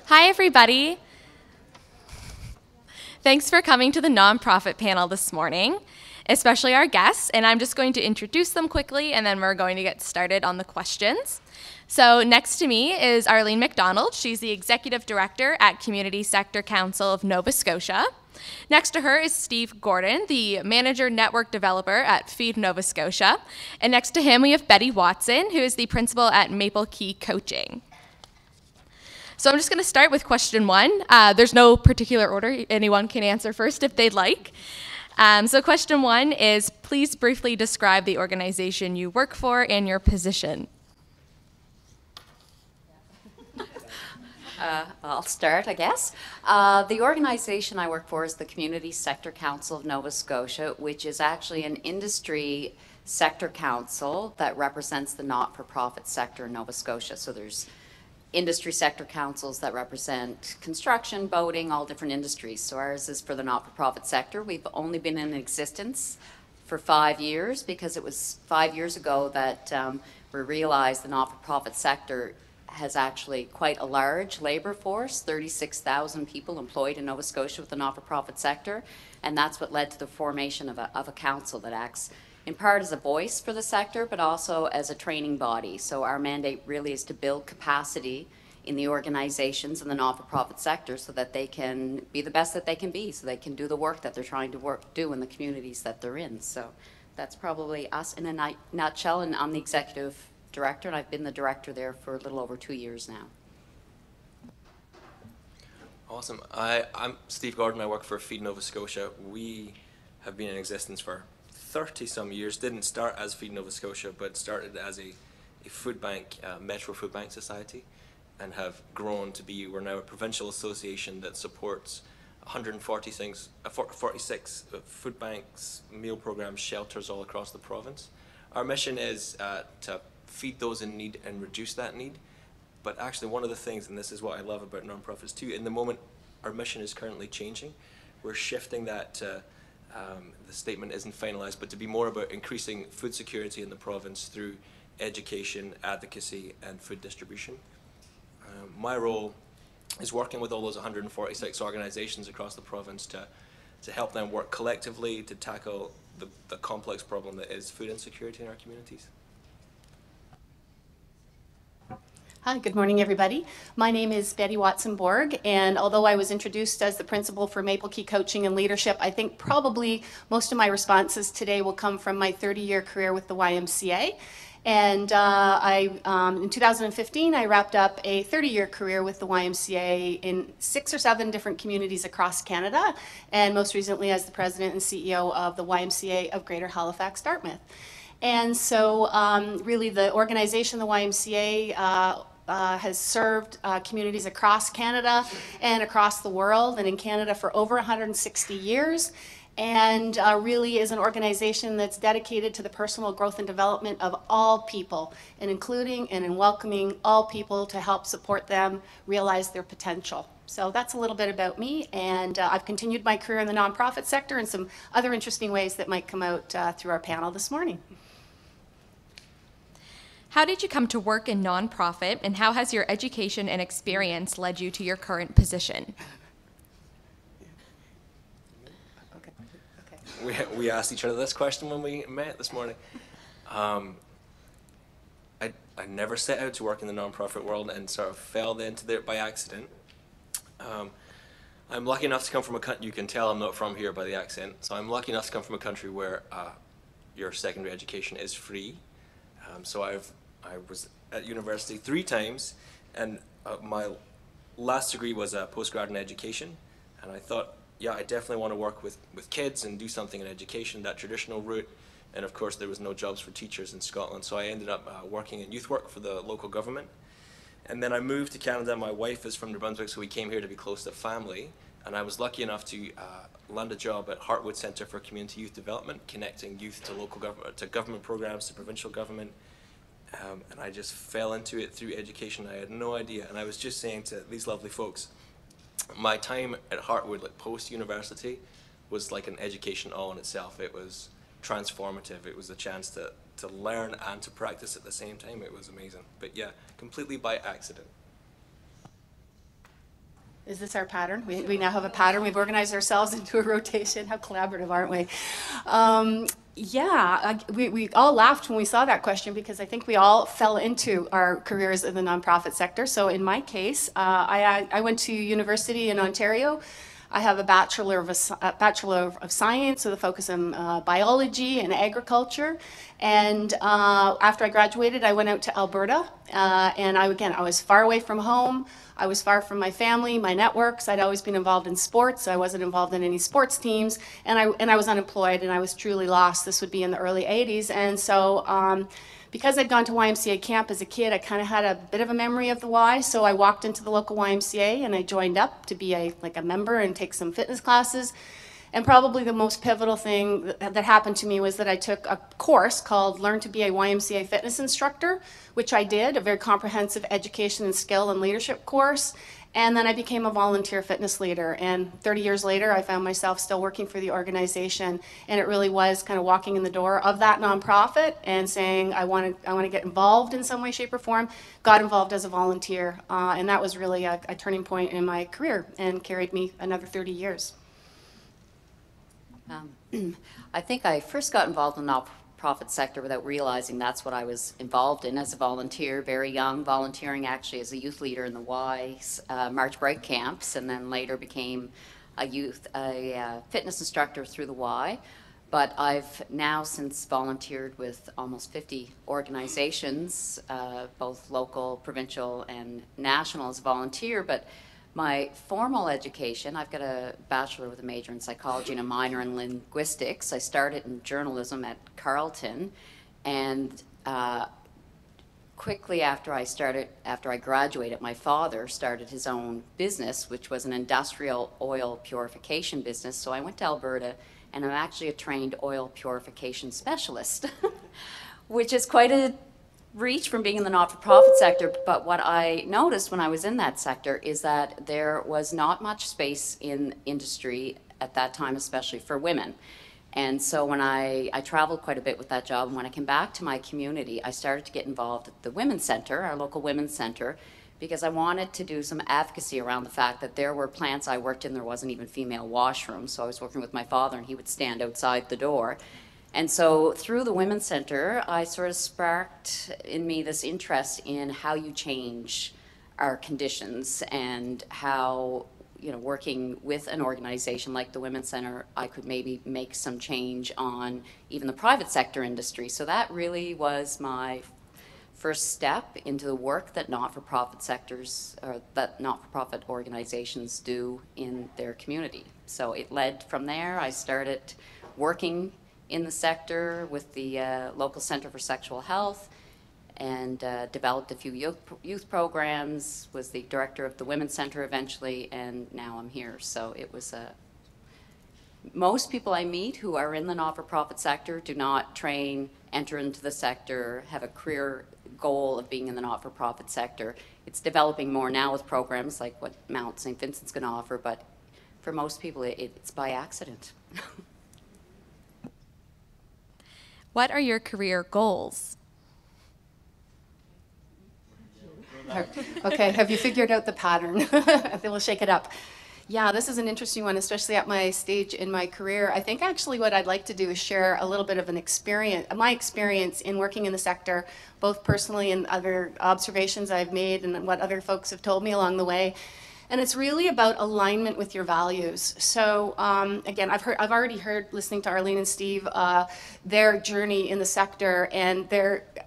Hi, everybody. Thanks for coming to the nonprofit panel this morning, especially our guests. And I'm just going to introduce them quickly, and then we're going to get started on the questions. So next to me is Arlene McDonald. She's the Executive Director at Community Sector Council of Nova Scotia. Next to her is Steve Gordon, the Manager Network Developer at Feed Nova Scotia. And next to him, we have Betty Watson, who is the Principal at Maple Key Coaching. So I'm just going to start with question one. There's no particular order. Anyone can answer first if they'd like. So question one is, please briefly describe the organization you work for and your position. I'll start, I guess. The organization I work for is the Community Sector Council of Nova Scotia, which is actually an industry sector council that represents the not-for-profit sector in Nova Scotia. So there's industry sector councils that represent construction, boating, all different industries. So ours is for the not-for-profit sector. We've only been in existence for 5 years because it was 5 years ago that we realized the not-for-profit sector has actually quite a large labor force, 36,000 people employed in Nova Scotia with the not-for-profit sector, and that's what led to the formation of a council that acts in part as a voice for the sector, but also as a training body. So our mandate really is to build capacity in the organizations in the not-for-profit sector so that they can be the best that they can be, so they can do the work that they're trying to do in the communities that they're in. So that's probably us in a nutshell, and I'm the executive director, and I've been the director there for a little over 2 years now. Awesome. I'm Steve Gordon. I work for Feed Nova Scotia. We have been in existence for 30-some years. Didn't start as Feed Nova Scotia, but started as a food bank, Metro Food Bank Society, and have grown to be, we're now a provincial association that supports 146 food banks, meal programs, shelters all across the province. Our mission is to feed those in need and reduce that need. But actually one of the things, and this is what I love about nonprofits too, in the moment our mission is currently changing. We're shifting that to, the statement isn't finalized, but to be more about increasing food security in the province through education, advocacy, and food distribution. My role is working with all those 146 organizations across the province to help them work collectively to tackle the complex problem that is food insecurity in our communities. Hi, good morning, everybody. My name is Betty Watson Borg, and although I was introduced as the principal for Maple Key Coaching and Leadership, I think probably most of my responses today will come from my 30-year career with the YMCA. And in 2015, I wrapped up a 30-year career with the YMCA in 6 or 7 different communities across Canada, and most recently as the president and CEO of the YMCA of Greater Halifax, Dartmouth. And so really the organization, the YMCA, has served communities across Canada and across the world, and in Canada for over 160 years, and really is an organization that's dedicated to the personal growth and development of all people, and including and in welcoming all people to help support them realize their potential. So that's a little bit about me, and I've continued my career in the nonprofit sector and some other interesting ways that might come out through our panel this morning. How did you come to work in nonprofit, and how has your education and experience led you to your current position? We asked each other this question when we met this morning. I never set out to work in the nonprofit world and sort of fell into it by accident. I'm lucky enough to come from a country, you can tell I'm not from here by the accent, so I'm lucky enough to come from a country where your secondary education is free. So I was at university 3 times, and my last degree was a postgrad in education, and I thought, yeah, I definitely want to work with kids and do something in education, that traditional route, and of course there was no jobs for teachers in Scotland, so I ended up working in youth work for the local government. And then I moved to Canada. My wife is from New Brunswick, so we came here to be close to family, and I was lucky enough to land a job at Heartwood Centre for Community Youth Development, connecting youth to local government programs, to provincial government. And I just fell into it through education. I had no idea, and I was just saying to these lovely folks, my time at Heartwood, like post-university, was like an education all in itself. It was transformative. It was a chance to learn and to practice at the same time. It was amazing. But yeah, completely by accident. Is this our pattern? We now have a pattern. We've organized ourselves into a rotation. How collaborative, aren't we? Yeah, we all laughed when we saw that question because I think we all fell into our careers in the nonprofit sector. So in my case, I went to university in Ontario. I have a Bachelor of Science with a focus on biology and agriculture. And after I graduated, I went out to Alberta. And I was far away from home. I was far from my family, my networks. I'd always been involved in sports. I wasn't involved in any sports teams. And I was unemployed and I was truly lost. This would be in the early 80s. And so because I'd gone to YMCA camp as a kid, I kind of had a bit of a memory of the Y. So I walked into the local YMCA and I joined up to be a member and take some fitness classes. And probably the most pivotal thing that happened to me was that I took a course called Learn to be a YMCA Fitness Instructor, which I did, a very comprehensive education and skill and leadership course. And then I became a volunteer fitness leader. And 30 years later, I found myself still working for the organization. And it really was kind of walking in the door of that nonprofit and saying, I want to get involved in some way, shape, or form. Got involved as a volunteer. And that was really a turning point in my career and carried me another 30 years. I think I first got involved in the nonprofit sector without realizing that's what I was involved in as a volunteer, very young, volunteering actually as a youth leader in the Y's March Break camps, and then later became a fitness instructor through the Y. But I've now since volunteered with almost 50 organizations, both local, provincial, and national as a volunteer. But my formal education, I've got a bachelor with a major in psychology and a minor in linguistics. I started in journalism at Carleton, and quickly after I graduated, my father started his own business, which was an industrial oil purification business. So I went to Alberta, and I'm actually a trained oil purification specialist, which is quite a reach from being in the not-for-profit sector. But what I noticed when I was in that sector is that there was not much space in industry at that time, especially for women. And so when I traveled quite a bit with that job, and when I came back to my community, I started to get involved at the Women's Center, our local Women's Center, because I wanted to do some advocacy around the fact that there were plants I worked in, there wasn't even female washrooms. So I was working with my father, and he would stand outside the door. And so through the Women's Center, I sort of sparked in me this interest in how you change our conditions and how, working with an organization like the Women's Center, I could maybe make some change on even the private sector industry. So that really was my first step into the work that not-for-profit sectors, or that not-for-profit organizations do in their community. So it led from there. I started working in the sector with the local Center for Sexual Health, and developed a few youth programs, was the director of the Women's Center eventually, and now I'm here. So it was most people I meet who are in the not-for-profit sector do not train, enter into the sector, have a career goal of being in the not-for-profit sector. It's developing more now with programs like what Mount St. Vincent's going to offer, but for most people it's by accident. What are your career goals? Okay, have you figured out the pattern? Then we'll shake it up. Yeah, this is an interesting one, especially at my stage in my career. I think actually what I'd like to do is share a little bit of my experience in working in the sector, both personally and other observations I've made and what other folks have told me along the way. And it's really about alignment with your values. So again, I've already heard, listening to Arlene and Steve, their journey in the sector, and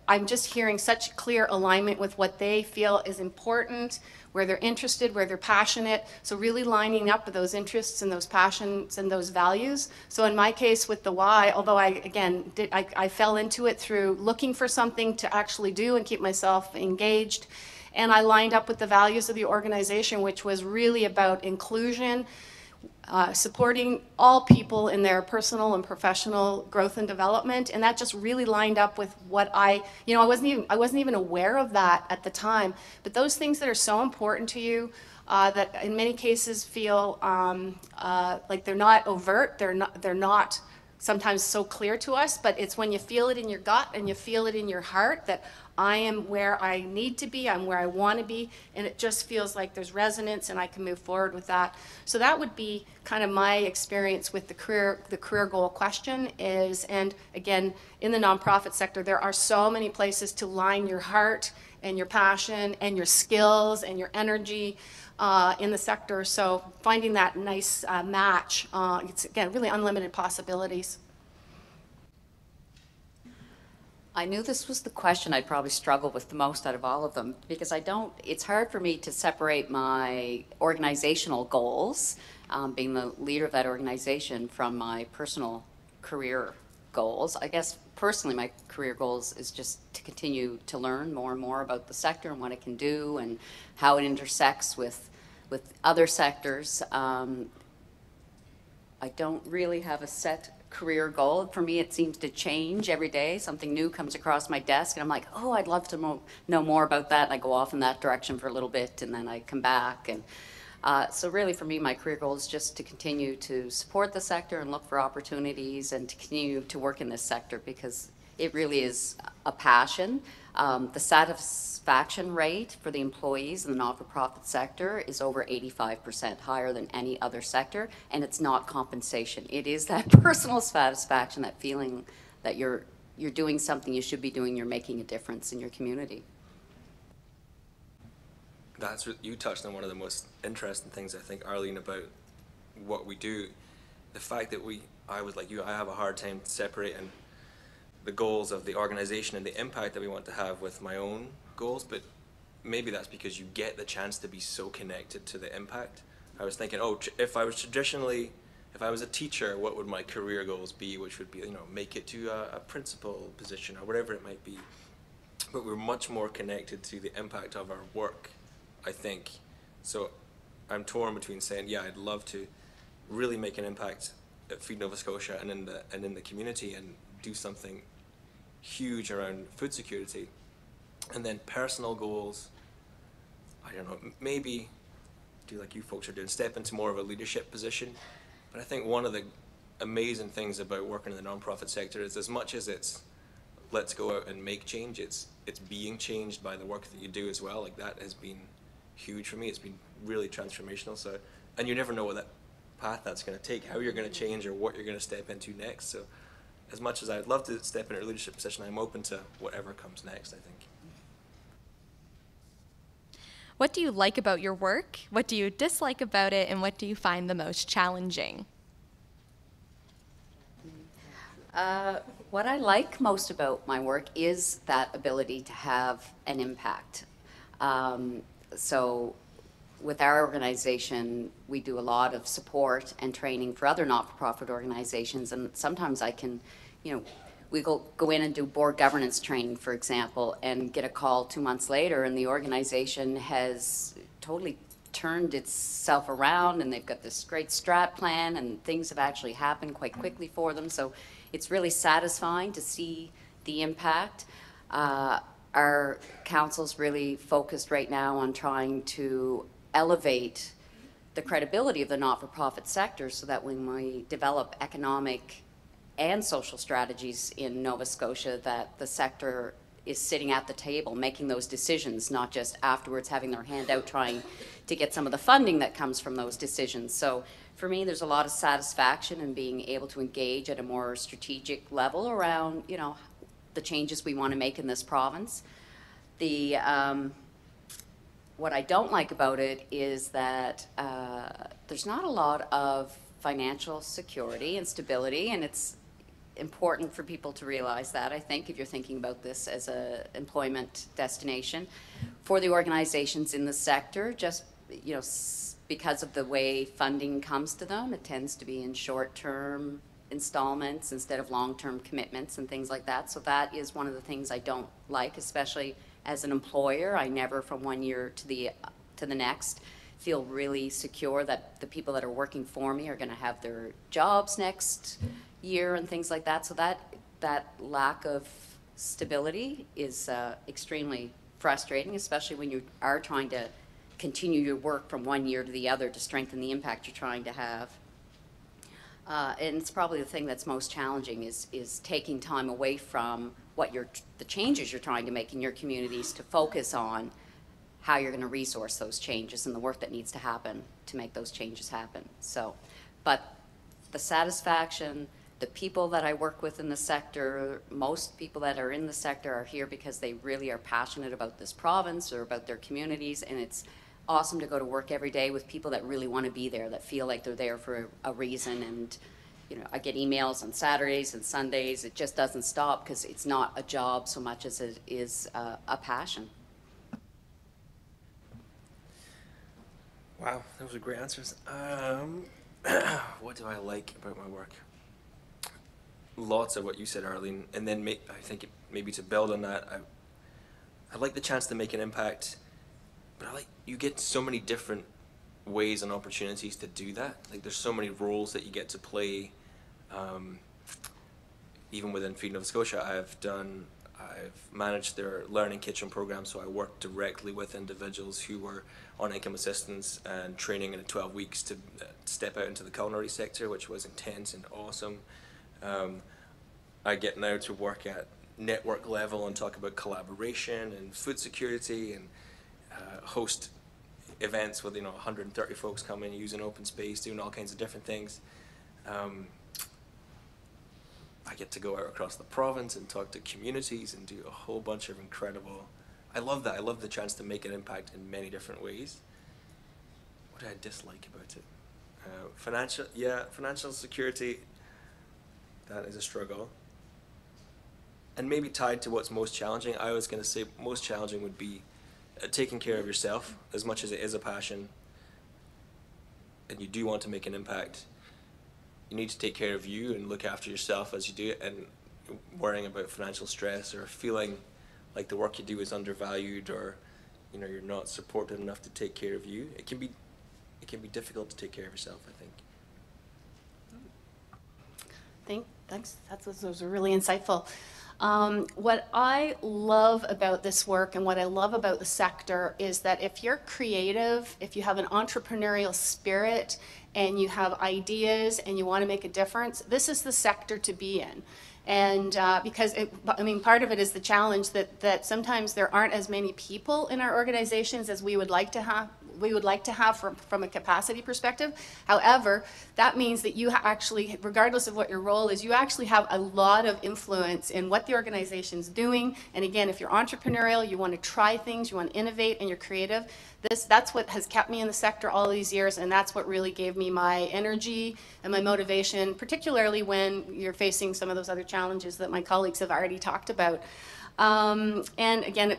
I'm just hearing such clear alignment with what they feel is important, where they're interested, where they're passionate. So really lining up with those interests and those passions and those values. So in my case with the Y, although I fell into it through looking for something to actually do and keep myself engaged. And I lined up with the values of the organization, which was really about inclusion, supporting all people in their personal and professional growth and development. And that just really lined up with what I wasn't even aware of that at the time. But those things that are so important to you, that in many cases feel like they're not overt, they're not sometimes so clear to us, but it's when you feel it in your gut and you feel it in your heart that I am where I need to be, I'm where I want to be, and it just feels like there's resonance and I can move forward with that. So that would be kind of my experience with the career goal question is, and again, in the nonprofit sector, there are so many places to line your heart and your passion and your skills and your energy in the sector. So finding that nice match, it's again, really unlimited possibilities. I knew this was the question I'd probably struggle with the most out of all of them, because it's hard for me to separate my organizational goals, being the leader of that organization, from my personal career goals. I guess personally my career goals is just to continue to learn more and more about the sector and what it can do and how it intersects with other sectors. I don't really have a set career goal. For me, it seems to change every day. Something new comes across my desk and I'm like, oh, I'd love to know more about that. And I go off in that direction for a little bit and then I come back. And so really for me, my career goal is just to continue to support the sector and look for opportunities and to continue to work in this sector, because it really is a passion. The satisfaction rate for the employees in the not-for-profit sector is over 85%, higher than any other sector, and it's not compensation. It is that personal satisfaction, that feeling that you're doing something you should be doing, you're making a difference in your community. You touched on one of the most interesting things, I think, Arlene, about what we do. The fact that I was like you, I have a hard time separating the goals of the organization and the impact that we want to have with my own goals, but maybe that's because you get the chance to be so connected to the impact. I was thinking, if I was a teacher, what would my career goals be? Which would be, make it to a principal position or whatever it might be. But we're much more connected to the impact of our work, I think. So I'm torn between saying, yeah, I'd love to really make an impact at Feed Nova Scotia and in the community and do something huge around food security, and then personal goals, I don't know, maybe do like you folks are doing, step into more of a leadership position. But I think one of the amazing things about working in the nonprofit sector is, as much as it's let's go out and make change, it's being changed by the work that you do as well. Like, that has been huge for me. It's been really transformational. So, and you never know what that path that's going to take, how you're going to change or what you're going to step into next. So as much as I'd love to step into a leadership position, I'm open to whatever comes next, I think. What do you like about your work? What do you dislike about it? And what do you find the most challenging? What I like most about my work is that ability to have an impact. So with our organization, we do a lot of support and training for other not-for-profit organizations, and sometimes I can, we go in and do board governance training, for example, and get a call 2 months later and the organization has totally turned itself around and they've got this great strat plan and things have actually happened quite quickly for them. So it's really satisfying to see the impact. Our council's really focused right now on trying to elevate the credibility of the not-for-profit sector so that when we develop economic and social strategies in Nova Scotia, that the sector is sitting at the table making those decisions, not just afterwards having their hand out trying to get some of the funding that comes from those decisions. So for me, there's a lot of satisfaction in being able to engage at a more strategic level around, the changes we want to make in this province. What I don't like about it is that there's not a lot of financial security and stability, and it's important for people to realize that, I think, if you're thinking about this as an employment destination. For the organizations in the sector, just, because of the way funding comes to them, it tends to be in short-term installments instead of long-term commitments and things like that. So that is one of the things I don't like, especially as an employer. I never, from one year to the next, feel really secure that the people that are working for me are going to have their jobs next year and things like that. So that lack of stability is extremely frustrating, especially when you are trying to continue your work from one year to the other to strengthen the impact you're trying to have. And it's probably the thing that's most challenging is taking time away from what the changes you're trying to make in your communities to focus on how you're going to resource those changes and the work that needs to happen to make those changes happen. So, but the satisfaction, the people that I work with in the sector, most people that are in the sector are here because they really are passionate about this province or about their communities, and it's awesome to go to work every day with people that really want to be there, that feel like they're there for a reason. And you know, I get emails on Saturdays and Sundays. It just doesn't stop because it's not a job so much as it is a passion. Wow, those are great answers. What do I like about my work? Lots of what you said, Arlene, and then I think maybe to build on that, I like the chance to make an impact, but you get so many different ways and opportunities to do that. Like there's so many roles that you get to play. Even within Feed Nova Scotia, I've managed their learning kitchen program, so I worked directly with individuals who were on income assistance and training in 12 weeks to step out into the culinary sector, which was intense and awesome. I get now to work at network level and talk about collaboration and food security and host events with 130 folks coming, using open space, doing all kinds of different things. I get to go out across the province and talk to communities and do a whole bunch of incredible. I love that. I love the chance to make an impact in many different ways. What do I dislike about it? Financial security. That is a struggle. And maybe tied to what's most challenging, I was going to say most challenging would be taking care of yourself, as much as it is a passion and you do want to make an impact. You need to take care of you and look after yourself as you do it, and worrying about financial stress or feeling like the work you do is undervalued or you're not supported enough to take care of you. It can be difficult to take care of yourself, I think. Thanks. Those are really insightful. What I love about this work and what I love about the sector is that if you're creative, if you have an entrepreneurial spirit and you have ideas and you want to make a difference, this is the sector to be in. And because, part of it is the challenge that sometimes there aren't as many people in our organizations as we would like to have from a capacity perspective. However, that means that you actually, regardless of what your role is, you actually have a lot of influence in what the organization's doing. And again, if you're entrepreneurial, you want to try things, you want to innovate, and you're creative, that's what has kept me in the sector all these years, and that's what really gave me my energy and my motivation, particularly when you're facing some of those other challenges that my colleagues have already talked about. And again,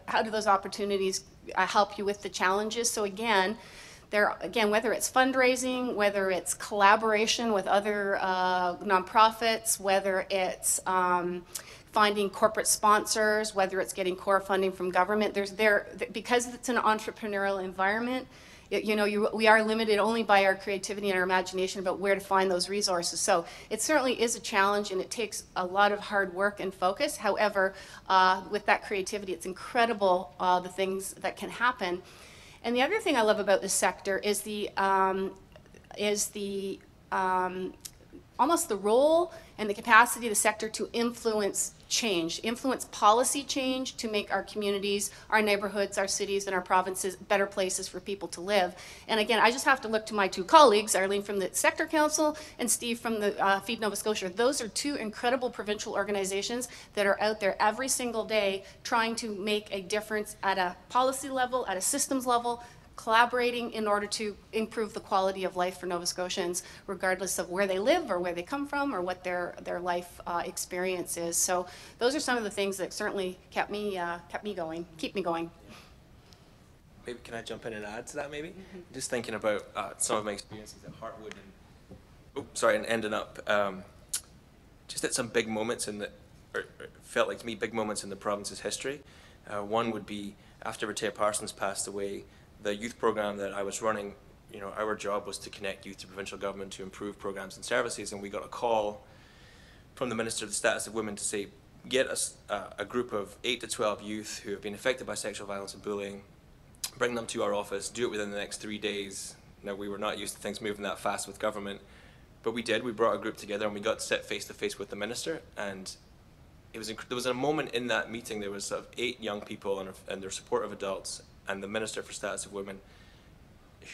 how do those opportunities help you with the challenges? So again, whether it's fundraising, whether it's collaboration with other nonprofits, whether it's finding corporate sponsors, whether it's getting core funding from government, because it's an entrepreneurial environment, we are limited only by our creativity and our imagination about where to find those resources. So it certainly is a challenge, and it takes a lot of hard work and focus. However, with that creativity, it's incredible the things that can happen. And the other thing I love about this sector is almost the role and the capacity of the sector to influence policy change, to make our communities, our neighborhoods, our cities, and our provinces better places for people to live. And again, I just have to look to my two colleagues, Arlene from the Sector Council and Steve from the Feed Nova Scotia. Those are two incredible provincial organizations that are out there every single day trying to make a difference at a policy level, at a systems level, collaborating in order to improve the quality of life for Nova Scotians, regardless of where they live or where they come from or what their life experience is. So those are some of the things that certainly keep me going. Maybe can I jump in and add to that? Maybe just thinking about some of my experiences at Heartwood and ending up just at some big moments felt like to me big moments in the province's history. One would be after Rita Parsons passed away. The youth program that I was running, our job was to connect youth to provincial government to improve programs and services, and we got a call from the Minister of the Status of Women to say, get us a group of 8 to 12 youth who have been affected by sexual violence and bullying, bring them to our office, do it within the next 3 days, Now, we were not used to things moving that fast with government, but we did. We brought a group together and we got to sit face to face with the minister, and there was a moment in that meeting. There was 8 young people and their supportive adults, and the Minister for Status of Women,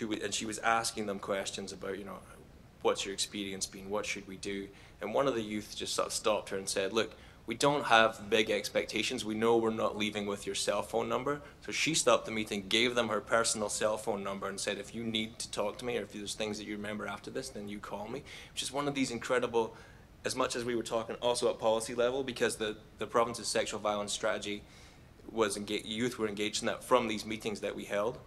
and she was asking them questions about, what's your experience been? What should we do? And one of the youth just sort of stopped her and said, look, we don't have big expectations. We know we're not leaving with your cell phone number. So she stopped the meeting, gave them her personal cell phone number and said, if you need to talk to me or if there's things that you remember after this, then you call me. Which is one of these incredible, as much as we were talking also at policy level, because the province's sexual violence strategy was youth were engaged in that from these meetings that we held.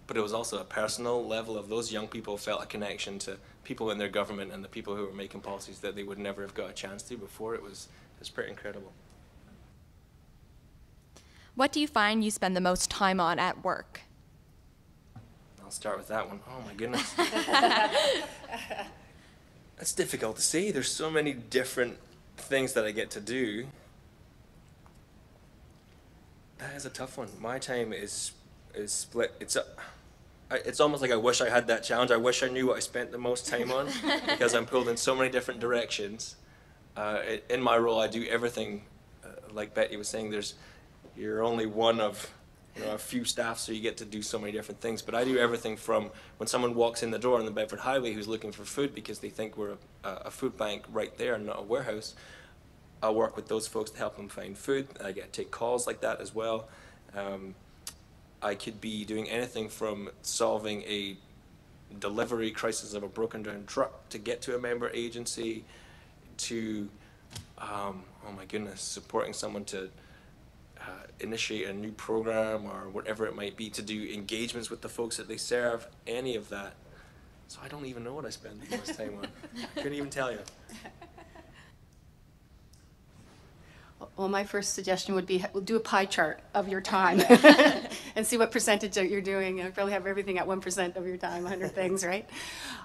But it was also a personal level of those young people felt a connection to people in their government and the people who were making policies that they would never have got a chance to before. It was pretty incredible. What do you find you spend the most time on at work? I'll start with that one. Oh my goodness. That's difficult to say. There's so many different things that I get to do. That is a tough one. My time is split. It's almost like I wish I had that challenge. I wish I knew what I spent the most time on because I'm pulled in so many different directions. In my role, I do everything. Like Betty was saying, you're only one of a few staff, so you get to do so many different things. But I do everything from when someone walks in the door on the Bedford Highway who's looking for food because they think we're a food bank right there and not a warehouse. I'll work with those folks to help them find food. I get to take calls like that as well. I could be doing anything from solving a delivery crisis of a broken down truck to get to a member agency to, oh my goodness, supporting someone to initiate a new program or whatever it might be, to do engagements with the folks that they serve, any of that. So I don't even know what I spend the most time on. I couldn't even tell you. Well, my first suggestion would be we'll do a pie chart of your time and see what percentage that you're doing. You probably have everything at 1% of your time, 100 things, right?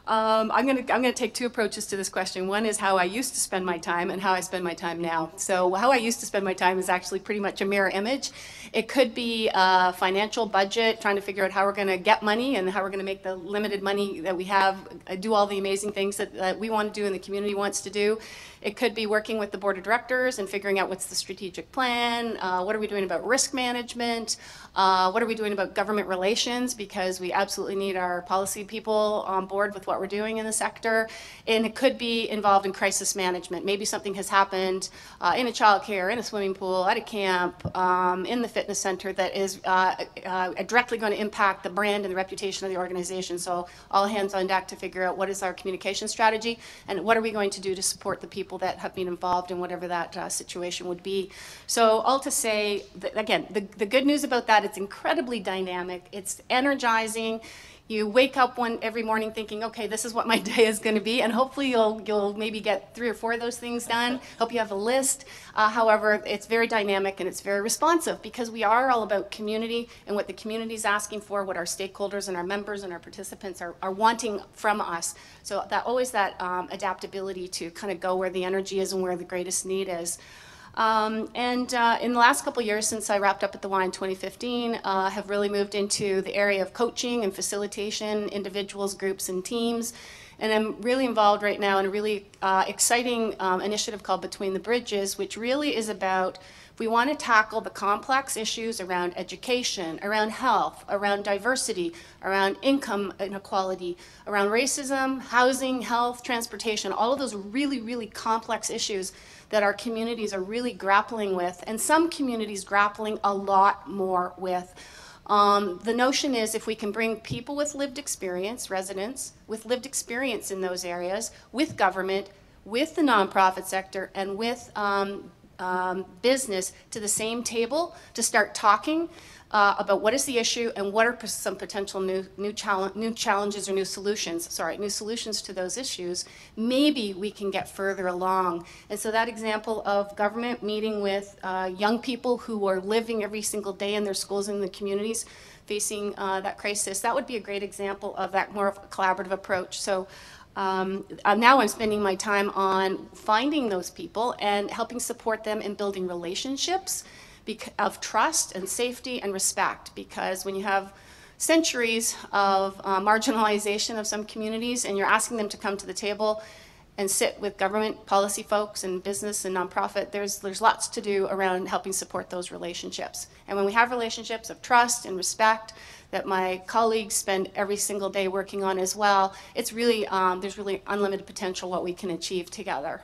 I'm gonna take 2 approaches to this question. One is how I used to spend my time and how I spend my time now. So how I used to spend my time is actually pretty much a mirror image. It could be a financial budget, trying to figure out how we're gonna get money and how we're gonna make the limited money that we have do all the amazing things that we want to do and the community wants to do. It could be working with the board of directors and figuring out what's the strategic plan, what are we doing about risk management, what are we doing about government relations, because we absolutely need our policy people on board with what we're doing in the sector. And it could be involved in crisis management. Maybe something has happened in a childcare, in a swimming pool, at a camp, in the fitness center that is directly going to impact the brand and the reputation of the organization. So all hands on deck to figure out what is our communication strategy and what are we going to do to support the people that have been involved in whatever that situation would be. So all to say, again, the good news about that, it's incredibly dynamic, it's energizing. You wake up every morning thinking, okay, this is what my day is going to be, and hopefully you'll maybe get 3 or 4 of those things done. Hope you have a list. However, it's very dynamic and it's very responsive because we are all about community and what the community is asking for, what our stakeholders and our members and our participants are wanting from us. So always that adaptability to kind of go where the energy is and where the greatest need is. In the last couple of years since I wrapped up at the Y in 2015, have really moved into the area of coaching and facilitation, individuals, groups, and teams. And I'm really involved right now in a really exciting initiative called Between the Bridges, which really is about, we want to tackle the complex issues around education, around health, around diversity, around income inequality, around racism, housing, health, transportation, all of those really, really complex issues that our communities are really grappling with, and some communities grappling a lot more with. The notion is if we can bring people with lived experience, residents with lived experience in those areas, with government, with the nonprofit sector, and with business to the same table to start talking about what is the issue and what are some potential new challenges or new solutions to those issues, maybe we can get further along. And so that example of government meeting with young people who are living every single day in their schools and the communities facing that crisis, that would be a great example of that more of a collaborative approach. So now I'm spending my time on finding those people and helping support them in building relationships of trust and safety and respect, because when you have centuries of marginalization of some communities, and you're asking them to come to the table and sit with government policy folks and business and nonprofit. There's lots to do around helping support those relationships. And when we have relationships of trust and respect that my colleagues spend every single day working on as well, it's really, there's really unlimited potential what we can achieve together.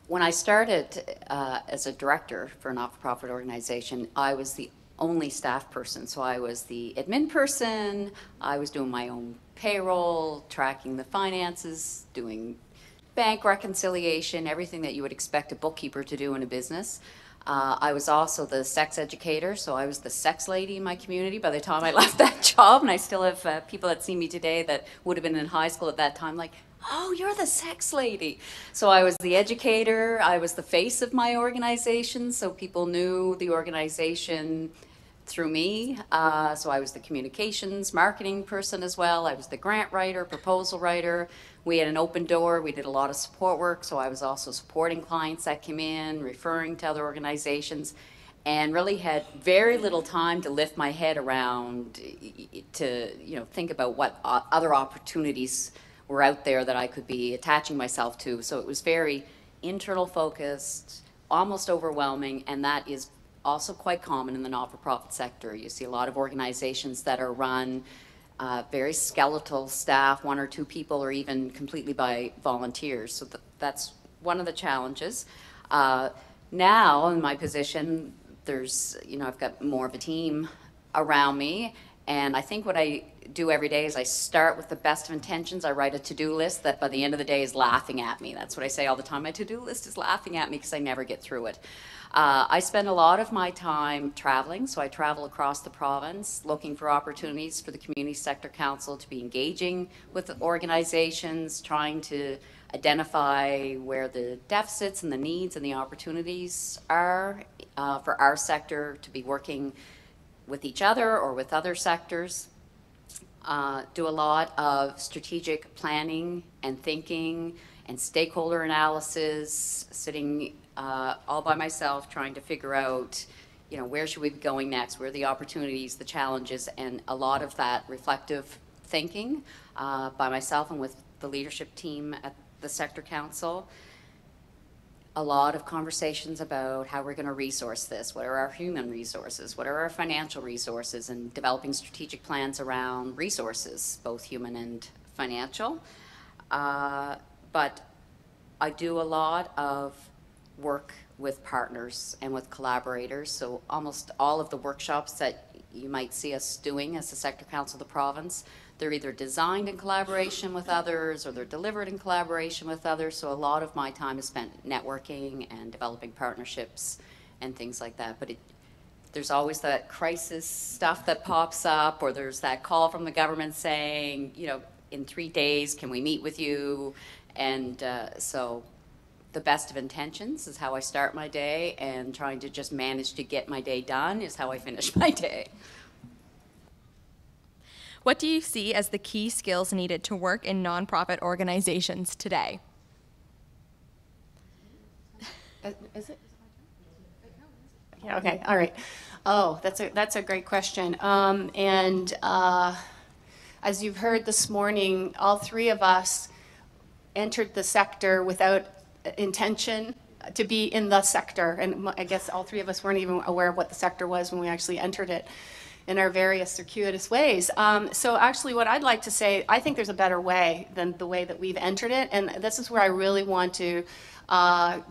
When I started as a director for a not-for-profit organization, I was the only staff person. So I was the admin person, I was doing my own payroll, tracking the finances, doing bank reconciliation, everything that you would expect a bookkeeper to do in a business. I was also the sex educator, so I was the sex lady in my community by the time I left that job, and I still have people that see me today that would have been in high school at that time like, oh, you're the sex lady. So I was the educator, I was the face of my organization, so people knew the organization through me. So I was the communications, marketing person as well. I was the grant writer, proposal writer. We had an open door. We did a lot of support work, so I was also supporting clients that came in, referring to other organizations, and really had very little time to lift my head around to think about what other opportunities were out there that I could be attaching myself to. So it was very internal focused, almost overwhelming, and that is also quite common in the not-for-profit sector. You see a lot of organizations that are run very skeletal staff, 1 or 2 people, or even completely by volunteers. So that's one of the challenges. Now in my position, there's, I've got more of a team around me, and I think what I do every day is I start with the best of intentions. I write a to-do list that by the end of the day is laughing at me. That's what I say all the time. My to-do list is laughing at me because I never get through it. I spend a lot of my time traveling, so I travel across the province looking for opportunities for the Community Sector Council to be engaging with organizations, trying to identify where the deficits and the needs and the opportunities are for our sector to be working with each other or with other sectors. Do a lot of strategic planning and thinking and stakeholder analysis, sitting all by myself trying to figure out, where should we be going next, where are the opportunities, the challenges, and a lot of that reflective thinking by myself and with the leadership team at the Sector Council. A lot of conversations about how we're going to resource this. What are our human resources? What are our financial resources? And developing strategic plans around resources, both human and financial. But I do a lot of work with partners and with collaborators. So almost all of the workshops that you might see us doing as the Sector Council of the province, they're either designed in collaboration with others or they're delivered in collaboration with others. So a lot of my time is spent networking and developing partnerships and things like that. But there's always that crisis stuff that pops up, or there's that call from the government saying, in 3 days, can we meet with you? And so the best of intentions is how I start my day, and trying to just manage to get my day done is how I finish my day. What do you see as the key skills needed to work in nonprofit organizations today? Is it? Yeah, okay, all right. Oh, that's a great question. As you've heard this morning, all 3 of us entered the sector without intention to be in the sector, and I guess all 3 of us weren't even aware of what the sector was when we actually entered it in our various circuitous ways. So actually what I'd like to say, I think there's a better way than the way that we've entered it, and this is where I really want to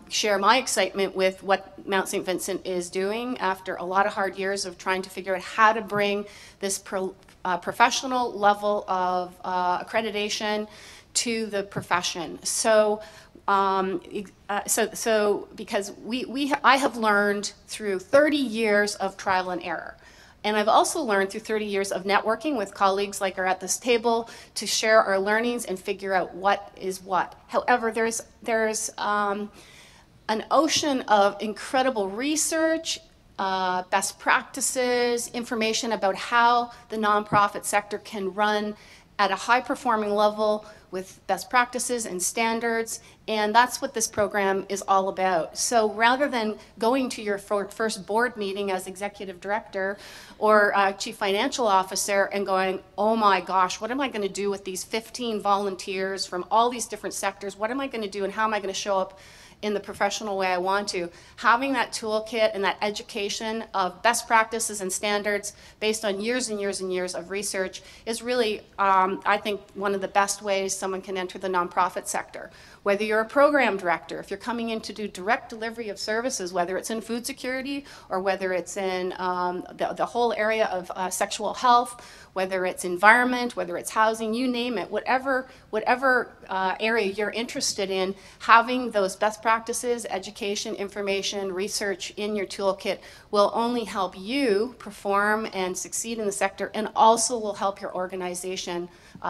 share my excitement with what Mount St. Vincent is doing after a lot of hard years of trying to figure out how to bring this professional level of accreditation to the profession. So because I have learned through 30 years of trial and error. And I've also learned through 30 years of networking with colleagues like are at this table to share our learnings and figure out what is what. However, there's an ocean of incredible research, best practices, information about how the nonprofit sector can run at a high-performing level with best practices and standards, and that's what this program is all about. So rather than going to your first board meeting as executive director or chief financial officer and going, oh my gosh, what am I going to do with these 15 volunteers from all these different sectors? What am I going to do, and how am I going to show up in the professional way I want to? Having that toolkit and that education of best practices and standards based on years and years and years of research is really, I think, one of the best ways someone can enter the nonprofit sector. Whether you're a program director, if you're coming in to do direct delivery of services, whether it's in food security or whether it's in the whole area of sexual health, whether it's environment, whether it's housing, you name it, whatever area you're interested in, having those best practices, education, information, research in your toolkit will only help you perform and succeed in the sector, and also will help your organization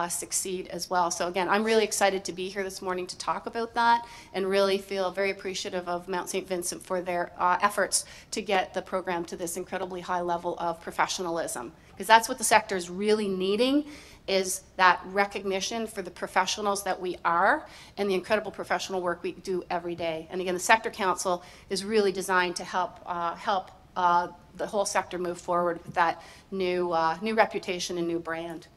succeed as well. So again, I'm really excited to be here this morning to talk about that, and really feel very appreciative of Mount St. Vincent for their efforts to get the program to this incredibly high level of professionalism. Because that's what the sector is really needing, is that recognition for the professionals that we are and the incredible professional work we do every day. And again, the Sector Council is really designed to help the whole sector move forward with that new reputation and new brand.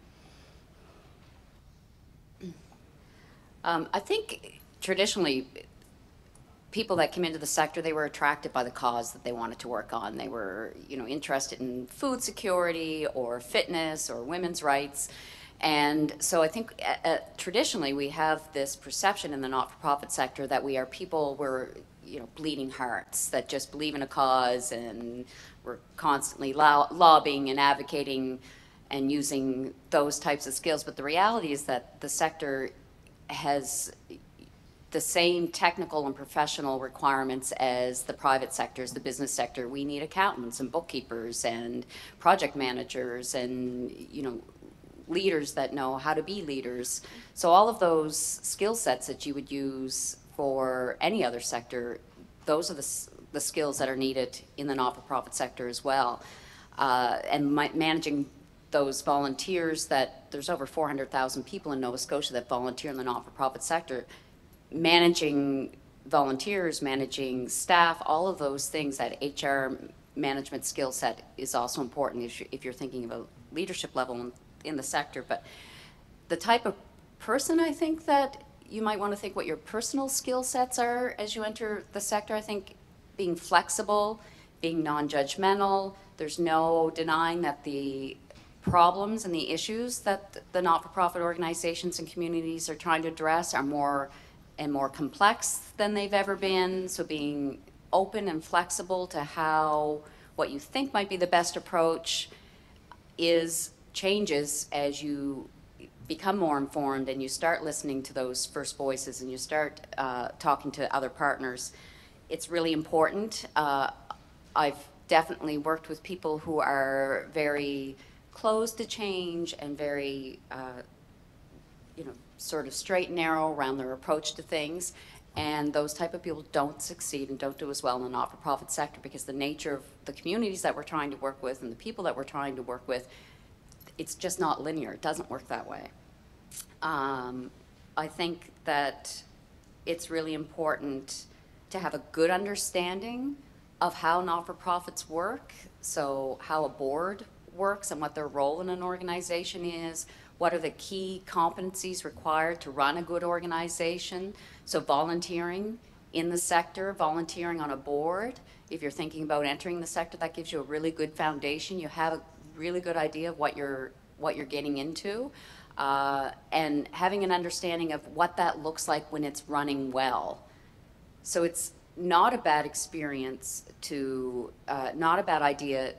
I think traditionally, people that came into the sector, they were attracted by the cause that they wanted to work on. They were, interested in food security or fitness or women's rights. And so I think traditionally we have this perception in the not-for-profit sector that we are people, we're, bleeding hearts that just believe in a cause, and we're constantly lobbying and advocating and using those types of skills. But the reality is that the sector has the same technical and professional requirements as the private sector, as the business sector. We need accountants and bookkeepers and project managers and, leaders that know how to be leaders. So all of those skill sets that you would use for any other sector, those are the skills that are needed in the not-for-profit sector as well. And managing those volunteers, that there's over 400,000 people in Nova Scotia that volunteer in the not-for-profit sector. Managing volunteers, managing staff, all of those things, that HR management skill set is also important if you're thinking of a leadership level in the sector. But the type of person, I think, that you might want to think what your personal skill sets are as you enter the sector. I think being flexible, being non-judgmental. There's no denying that the problems and the issues that the not-for-profit organizations and communities are trying to address are more and more complex than they've ever been. So being open and flexible to how what you think might be the best approach changes as you become more informed and you start listening to those first voices and you start talking to other partners. It's really important. I've definitely worked with people who are very closed to change and very sort of straight and narrow around their approach to things, and those type of people don't succeed and don't do as well in the not-for-profit sector, because the nature of the communities that we're trying to work with and the people that we're trying to work with, it's just not linear. It doesn't work that way. I think that it's really important to have a good understanding of how not-for-profits work, so how a board works and what their role in an organization is, what are the key competencies required to run a good organization. So volunteering in the sector, volunteering on a board. If you're thinking about entering the sector, that gives you a really good foundation. You have a really good idea of what you're getting into, and having an understanding of what that looks like when it's running well. So it's not a bad experience not a bad idea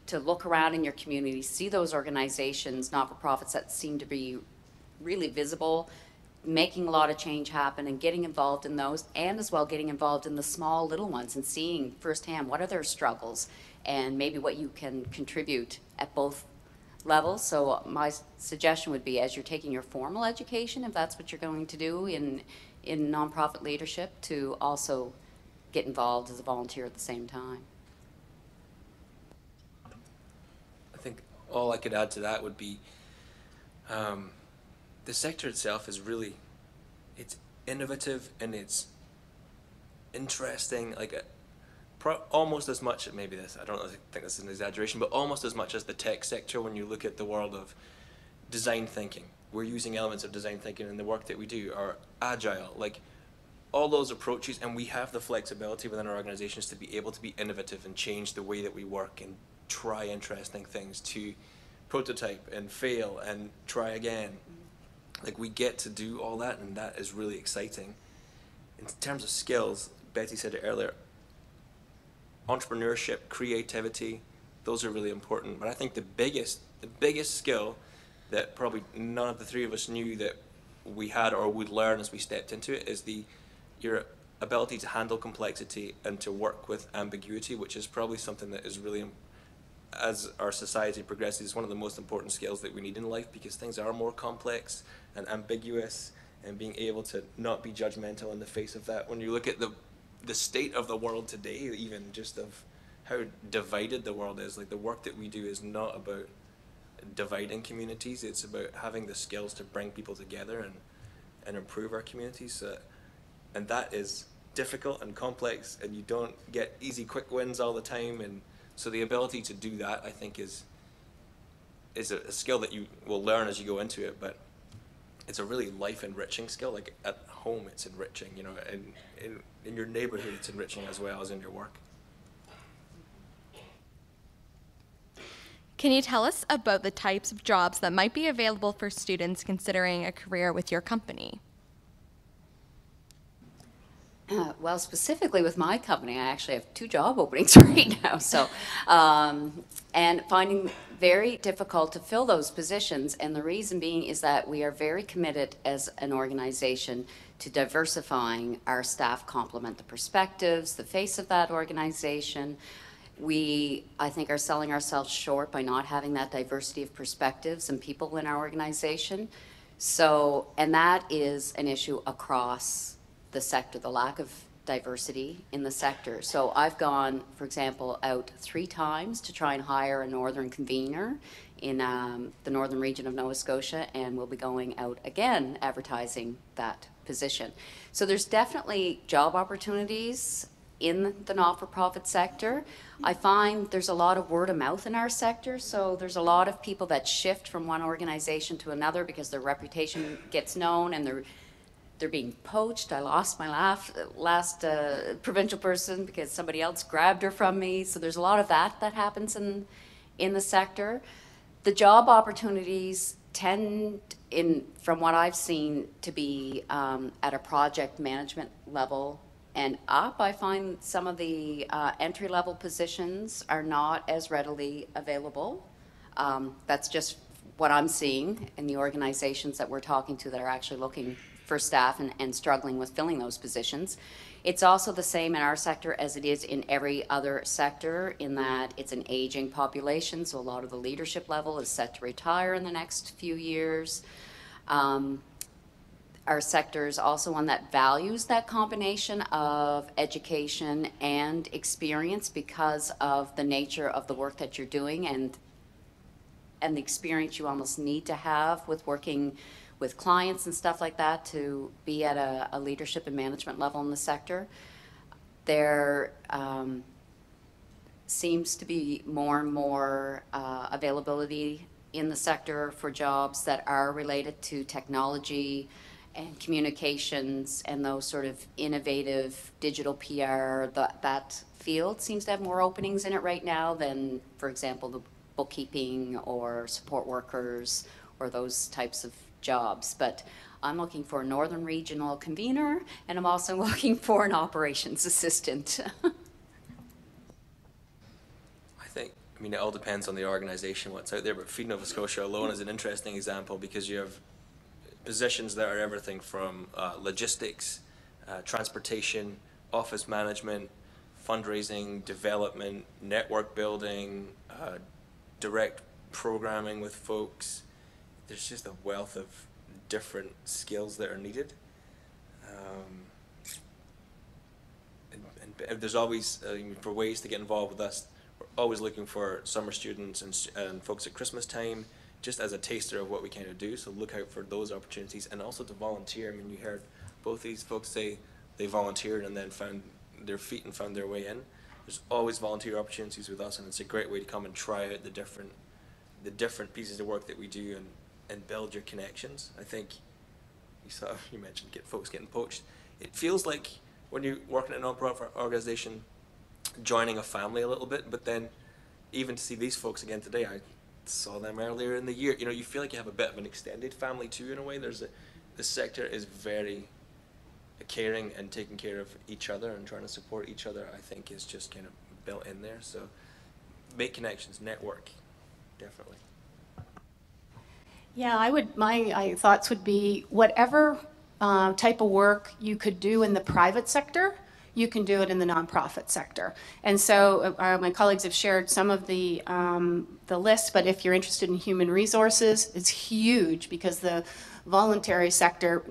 to look around in your community, see those organizations, not-for-profits that seem to be really visible, making a lot of change happen, and getting involved in those, and as well getting involved in the small little ones and seeing firsthand what are their struggles and maybe what you can contribute at both levels. So my suggestion would be, as you're taking your formal education, if that's what you're going to do in nonprofit leadership, to also get involved as a volunteer at the same time. I think all I could add to that would be the sector itself is really, it's innovative and it's interesting, like almost as much, maybe this, I don't think this is an exaggeration, but almost as much as the tech sector when you look at the world of design thinking. We're using elements of design thinking in the work that we do, or agile, like all those approaches, and we have the flexibility within our organizations to be able to be innovative and change the way that we work and try interesting things, to prototype and fail and try again. Like, we get to do all that, and that is really exciting. In terms of skills, Betty said it earlier, entrepreneurship, creativity, those are really important. But I think the biggest skill that probably none of the three of us knew that we had or would learn as we stepped into it is your ability to handle complexity and to work with ambiguity, which is probably something that is really, as our society progresses, one of the most important skills that we need in life, because things are more complex and ambiguous, and being able to not be judgmental in the face of that. When you look at the state of the world today, even just of how divided the world is, like, the work that we do is not about dividing communities, it's about having the skills to bring people together and improve our communities. And that is difficult and complex, and you don't get easy quick wins all the time, and so the ability to do that, I think, is a skill that you will learn as you go into it, but it's a really life enriching skill. Like, at home it's enriching, you know, and in your neighborhood it's enriching as well as in your work. Can you tell us about the types of jobs that might be available for students considering a career with your company? Well, specifically with my company, I actually have 2 job openings right now. So, and finding very difficult to fill those positions. And the reason being is that we are very committed as an organization to diversifying our staff, complement the perspectives, the face of that organization. We, I think, are selling ourselves short by not having that diversity of perspectives and people in our organization. So, and that is an issue across the sector, the lack of diversity in the sector. So I've gone, for example, out 3 times to try and hire a northern convener in the northern region of Nova Scotia, and we'll be going out again advertising that position. So there's definitely job opportunities in the not-for-profit sector. I find there's a lot of word of mouth in our sector, so there's a lot of people that shift from one organization to another because their reputation gets known and they're being poached. I lost my last provincial person because somebody else grabbed her from me. So there's a lot of that happens in the sector. The job opportunities tend, from what I've seen, to be at a project management level and up. I find some of the entry-level positions are not as readily available. That's just what I'm seeing in the organizations that we're talking to that are actually looking for staff and struggling with filling those positions. It's also the same in our sector as it is in every other sector, in that it's an aging population, so a lot of the leadership level is set to retire in the next few years. Our sector is also one that values that combination of education and experience because of the nature of the work that you're doing and the experience you almost need to have with working with clients and stuff like that to be at a leadership and management level in the sector. There seems to be more and more availability in the sector for jobs that are related to technology and communications and those sort of innovative digital PR. That field seems to have more openings in it right now than, for example, the bookkeeping or support workers or those types of jobs. But I'm looking for a northern regional convener, and I'm also looking for an operations assistant. I mean, it all depends on the organization, what's out there, but Feed Nova Scotia alone is an interesting example because you have positions that are everything from logistics, transportation, office management, fundraising, development, network building, direct programming with folks. There's just a wealth of different skills that are needed. And there's always, for ways to get involved with us, we're always looking for summer students and folks at Christmas time, just as a taster of what we kind of do. So look out for those opportunities, and also to volunteer. I mean, you heard both these folks say they volunteered and then found their feet and found their way in. There's always volunteer opportunities with us, and it's a great way to come and try out the different pieces of work that we do, and build your connections. I think you mentioned folks getting poached. It feels like when you work in a non-profit organization, joining a family a little bit, but then even to see these folks again today, I saw them earlier in the year. You know, you feel like you have a bit of an extended family too, in a way. The sector is very caring and taking care of each other and trying to support each other. I think is just kind of built in there. So make connections, network, definitely. Yeah, my thoughts would be whatever type of work you could do in the private sector, you can do it in the nonprofit sector. And so my colleagues have shared some of the list, but if you're interested in human resources, it's huge, because the voluntary sector,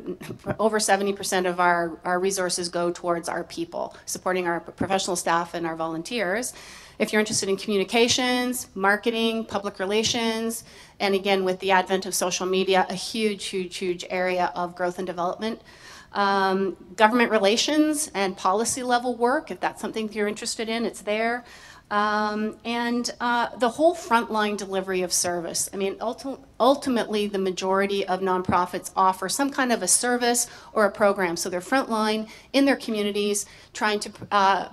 over 70% of our resources go towards our people, supporting our professional staff and our volunteers. If you're interested in communications, marketing, public relations, and again, with the advent of social media, a huge, huge, huge area of growth and development. Government relations and policy level work, if that's something you're interested in, it's there. And the whole frontline delivery of service. I mean, ultimately, the majority of nonprofits offer some kind of a service or a program. So they're frontline in their communities, trying to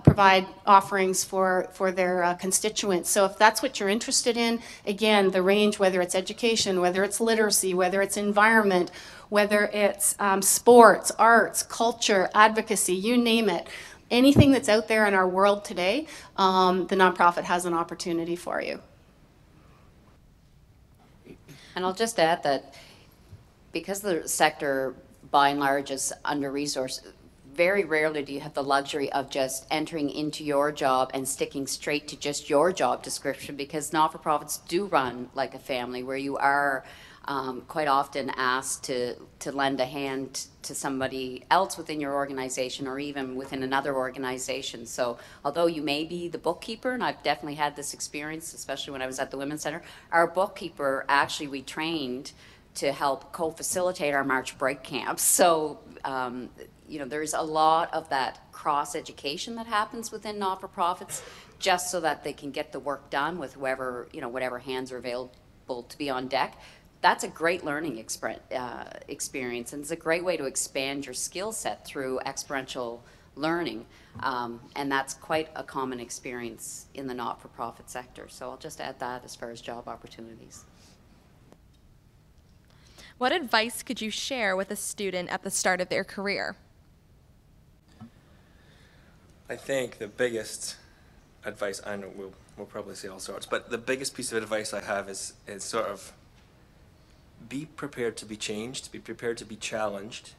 provide offerings for their constituents. So if that's what you're interested in, again, the range, whether it's education, whether it's literacy, whether it's environment, whether it's sports, arts, culture, advocacy, you name it. Anything that's out there in our world today, the nonprofit has an opportunity for you. And I'll just add that because the sector, by and large, is under-resourced, very rarely do you have the luxury of just entering into your job and sticking straight to just your job description, because not-for-profits do run like a family, where you are quite often asked to lend a hand to somebody else within your organization, or even within another organization. So although you may be the bookkeeper, and I've definitely had this experience, especially when I was at the Women's Center, our bookkeeper, actually we trained to help co-facilitate our March break camps. So you know, there's a lot of that cross-education that happens within not-for-profits, just so that they can get the work done with whoever, you know, whatever hands are available to be on deck. That's a great learning experience, and it's a great way to expand your skill set through experiential learning, and that's quite a common experience in the not-for-profit sector. So I'll just add that as far as job opportunities. What advice could you share with a student at the start of their career? I think the biggest advice, I know we'll probably say all sorts, but the biggest piece of advice I have is sort of be prepared to be changed, be prepared to be challenged,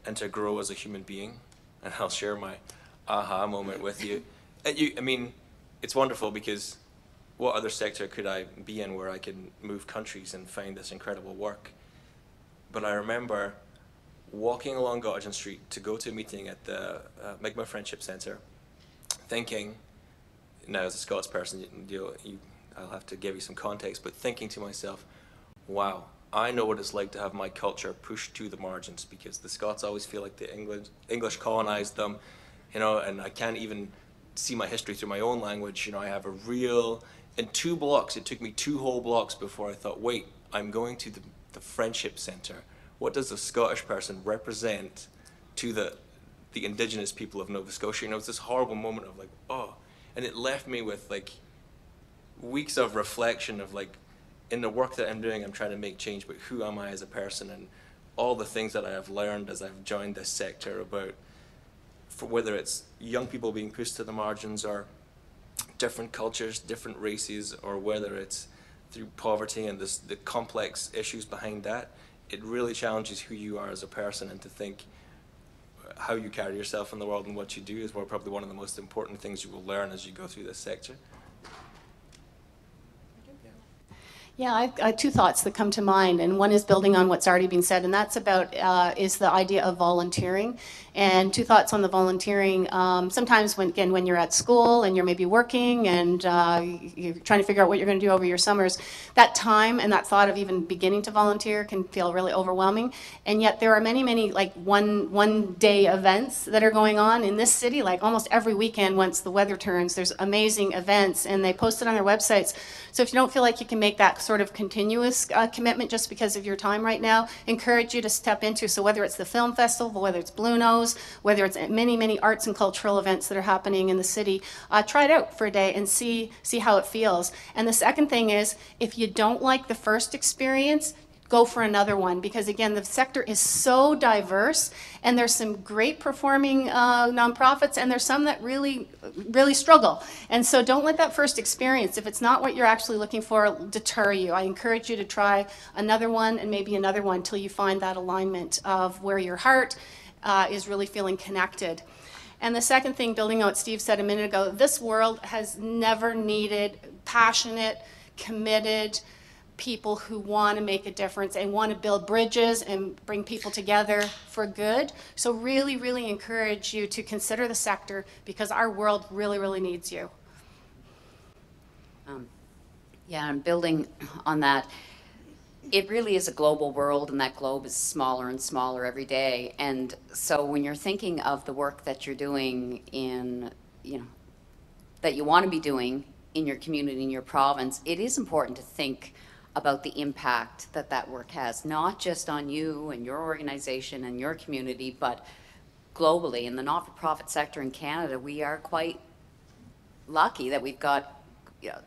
and to grow as a human being. And I'll share my aha moment with you. I mean, it's wonderful, because what other sector could I be in where I can move countries and find this incredible work? But I remember walking along Gottingen Street to go to a meeting at the Mi'kmaq Friendship Centre, thinking, now as a Scots person, I'll have to give you some context, but thinking to myself, wow, I know what it's like to have my culture pushed to the margins, because the Scots always feel like the English colonized them, you know, and I can't even see my history through my own language. You know, I have a real, in 2 blocks, it took me 2 whole blocks before I thought, wait, I'm going to the Friendship Centre. What does a Scottish person represent to the indigenous people of Nova Scotia? You know, it's this horrible moment of like, oh, and it left me with like weeks of reflection of like, in the work that I'm doing, I'm trying to make change, but who am I as a person, and all the things that I have learned as I've joined this sector about, for whether it's young people being pushed to the margins, or different cultures, different races, or whether it's through poverty and the complex issues behind that. It really challenges who you are as a person, and to think how you carry yourself in the world and what you do is probably one of the most important things you will learn as you go through this sector. Yeah, I two thoughts that come to mind, and one is building on what's already been said, and that's about is the idea of volunteering. And two thoughts on the volunteering. Sometimes when you're at school and you're maybe working and you're trying to figure out what you're going to do over your summers, that time and that thought of even beginning to volunteer can feel really overwhelming. And yet there are many like one day events that are going on in this city, like almost every weekend once the weather turns. There's amazing events, and they post it on their websites. So if you don't feel like you can make that sort of continuous commitment just because of your time right now, encourage you to step into. So whether it's the film festival, whether it's Blue Nose, whether it's many arts and cultural events that are happening in the city, try it out for a day and see how it feels. And the second thing is, if you don't like the first experience, go for another one, because again, the sector is so diverse, and there's some great performing nonprofits, and there's some that really struggle. And so don't let that first experience, if it's not what you're actually looking for, deter you. I encourage you to try another one and maybe another one till you find that alignment of where your heart is really feeling connected. And the second thing, building on what Steve said a minute ago, this world has never needed passionate, committed people who want to make a difference and want to build bridges and bring people together for good. So really encourage you to consider the sector, because our world really needs you. Yeah, and building on that, it really is a global world, and that globe is smaller and smaller every day. And so when you're thinking of the work that you're doing in, that you want to be doing in your community, in your province, it is important to think about the impact that that work has, not just on you and your organization and your community, but globally. In the not-for-profit sector in Canada, we are quite lucky that we've got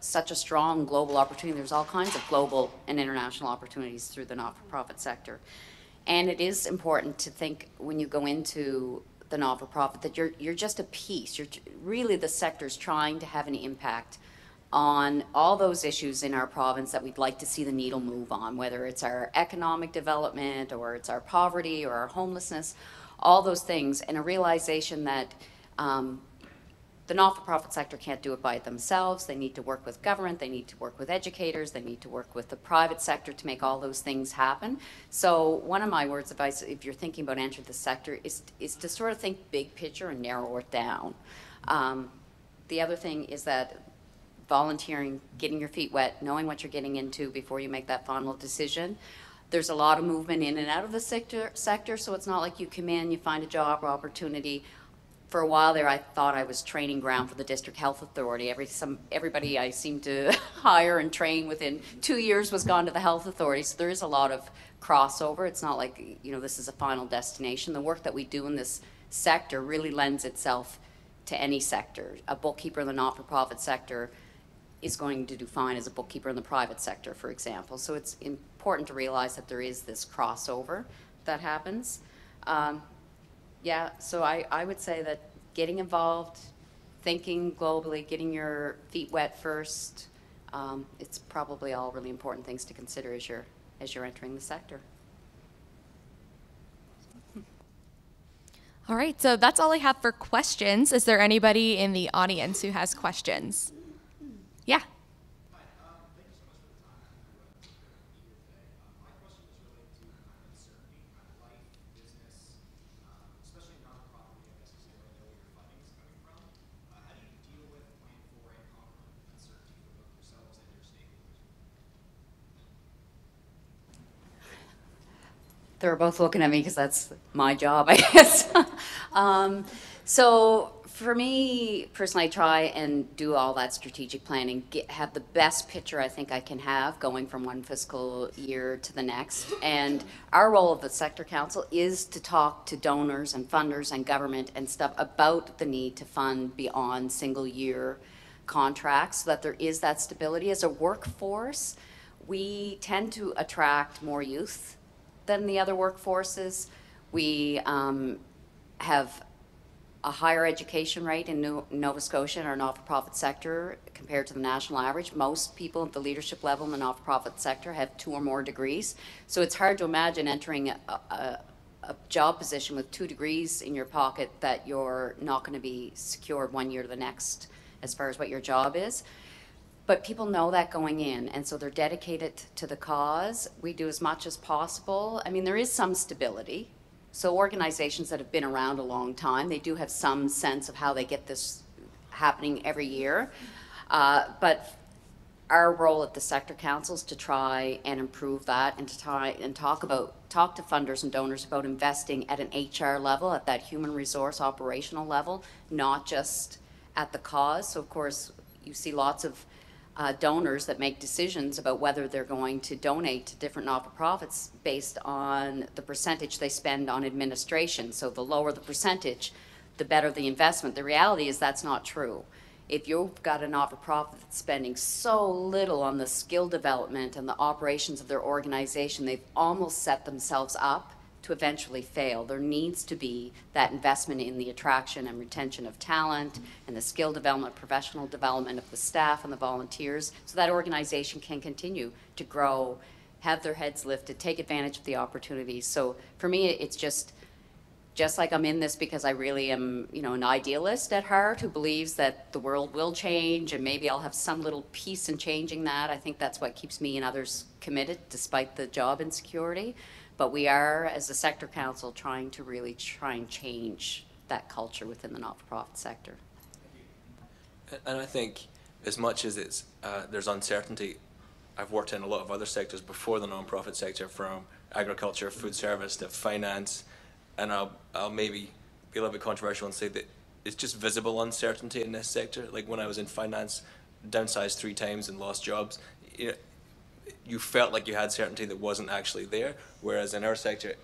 such a strong global opportunity. There's all kinds of global and international opportunities through the not-for-profit sector. And it is important to think when you go into the not-for-profit that you're just a piece. Really, the sector's trying to have an impact on all those issues in our province that we'd like to see the needle move on, whether it's our economic development or it's our poverty or our homelessness, all those things, and a realization that the not-for-profit sector can't do it by themselves. They need to work with government, they need to work with educators, they need to work with the private sector to make all those things happen. So one of my words of advice, if you're thinking about entering the sector, is to sort of think big picture and narrow it down. The other thing is that volunteering, getting your feet wet, knowing what you're getting into before you make that final decision. There's a lot of movement in and out of the sector, so it's not like you come in, you find a job or opportunity. For a while there, I thought I was training ground for the District Health Authority. Everybody I seemed to hire and train within 2 years was gone to the Health Authority, so there is a lot of crossover. It's not like, this is a final destination. The work that we do in this sector really lends itself to any sector. A bookkeeper in the not-for-profit sector is going to do fine as a bookkeeper in the private sector, for example. So it's important to realize that there is this crossover that happens. Yeah, so I would say that getting involved, thinking globally, getting your feet wet first, it's probably all really important things to consider as you're entering the sector. All right, so that's all I have for questions. Is there anybody in the audience who has questions? Yeah. Hi, thank you so much for the time you here today. My question was related to uncertainty, life, business, especially nonprofit, I guess, because you don't know where your funding is coming from. How do you deal with, plan for, and conquer uncertainty for both yourselves and your stakeholders? They're both looking at me because that's my job, I guess. So for me personally, I try and do all that strategic planning, have the best picture I think I can have going from one fiscal year to the next. And our role of the sector council is to talk to donors and funders and government and stuff about the need to fund beyond single year contracts so that there is that stability. As a workforce, we tend to attract more youth than the other workforces. We have a higher education rate in Nova Scotia in our not-for-profit sector compared to the national average. Most people at the leadership level in the not-for-profit sector have 2 or more degrees. So it's hard to imagine entering a job position with 2 degrees in your pocket that you're not going to be secured 1 year to the next as far as what your job is. But people know that going in, and so they're dedicated to the cause. We do as much as possible. I mean, there is some stability. So organizations that have been around a long time, they do have some sense of how they get this happening every year. But our role at the sector council is to try and improve that, and to try and talk to funders and donors about investing at an HR level, at that human resource operational level, not just at the cause. So of course, you see lots of donors that make decisions about whether they're going to donate to different not-for-profits based on the percentage they spend on administration. So the lower the percentage, the better the investment. The reality is that's not true. If you've got a not-for-profit that's spending so little on the skill development and the operations of their organization, they've almost set themselves up to eventually fail. There needs to be that investment in the attraction and retention of talent and the skill development, professional development of the staff and the volunteers, so that organization can continue to grow, have their heads lifted, take advantage of the opportunities. So for me, it's just like I'm in this because I really am, an idealist at heart who believes that the world will change and maybe I'll have some little piece in changing that. I think that's what keeps me and others committed despite the job insecurity. But we are, as a sector council, trying and change that culture within the not-for-profit sector. And I think as much as there's uncertainty, I've worked in a lot of other sectors before the non-profit sector, from agriculture, food service to finance, and I'll maybe be a little bit controversial and say that it's just visible uncertainty in this sector. Like when I was in finance, downsized 3 times and lost jobs, you felt like you had certainty that wasn't actually there, whereas in our sector,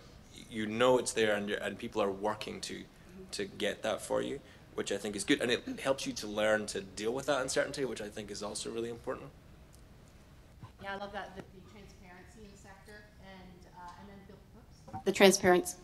it's there, and people are working to get that for you, which I think is good, and it helps you to learn to deal with that uncertainty, which I think is also really important. Yeah, I love that, the transparency in the sector, and then the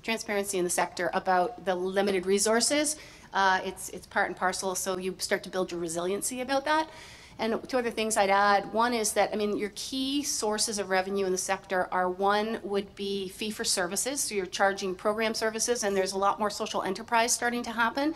transparency in the sector about the limited resources. It's part and parcel, so you start to build your resiliency about that. And 2 other things I'd add. One is that, your key sources of revenue in the sector are, one would be fee for services, so you're charging program services, and there's a lot more social enterprise starting to happen.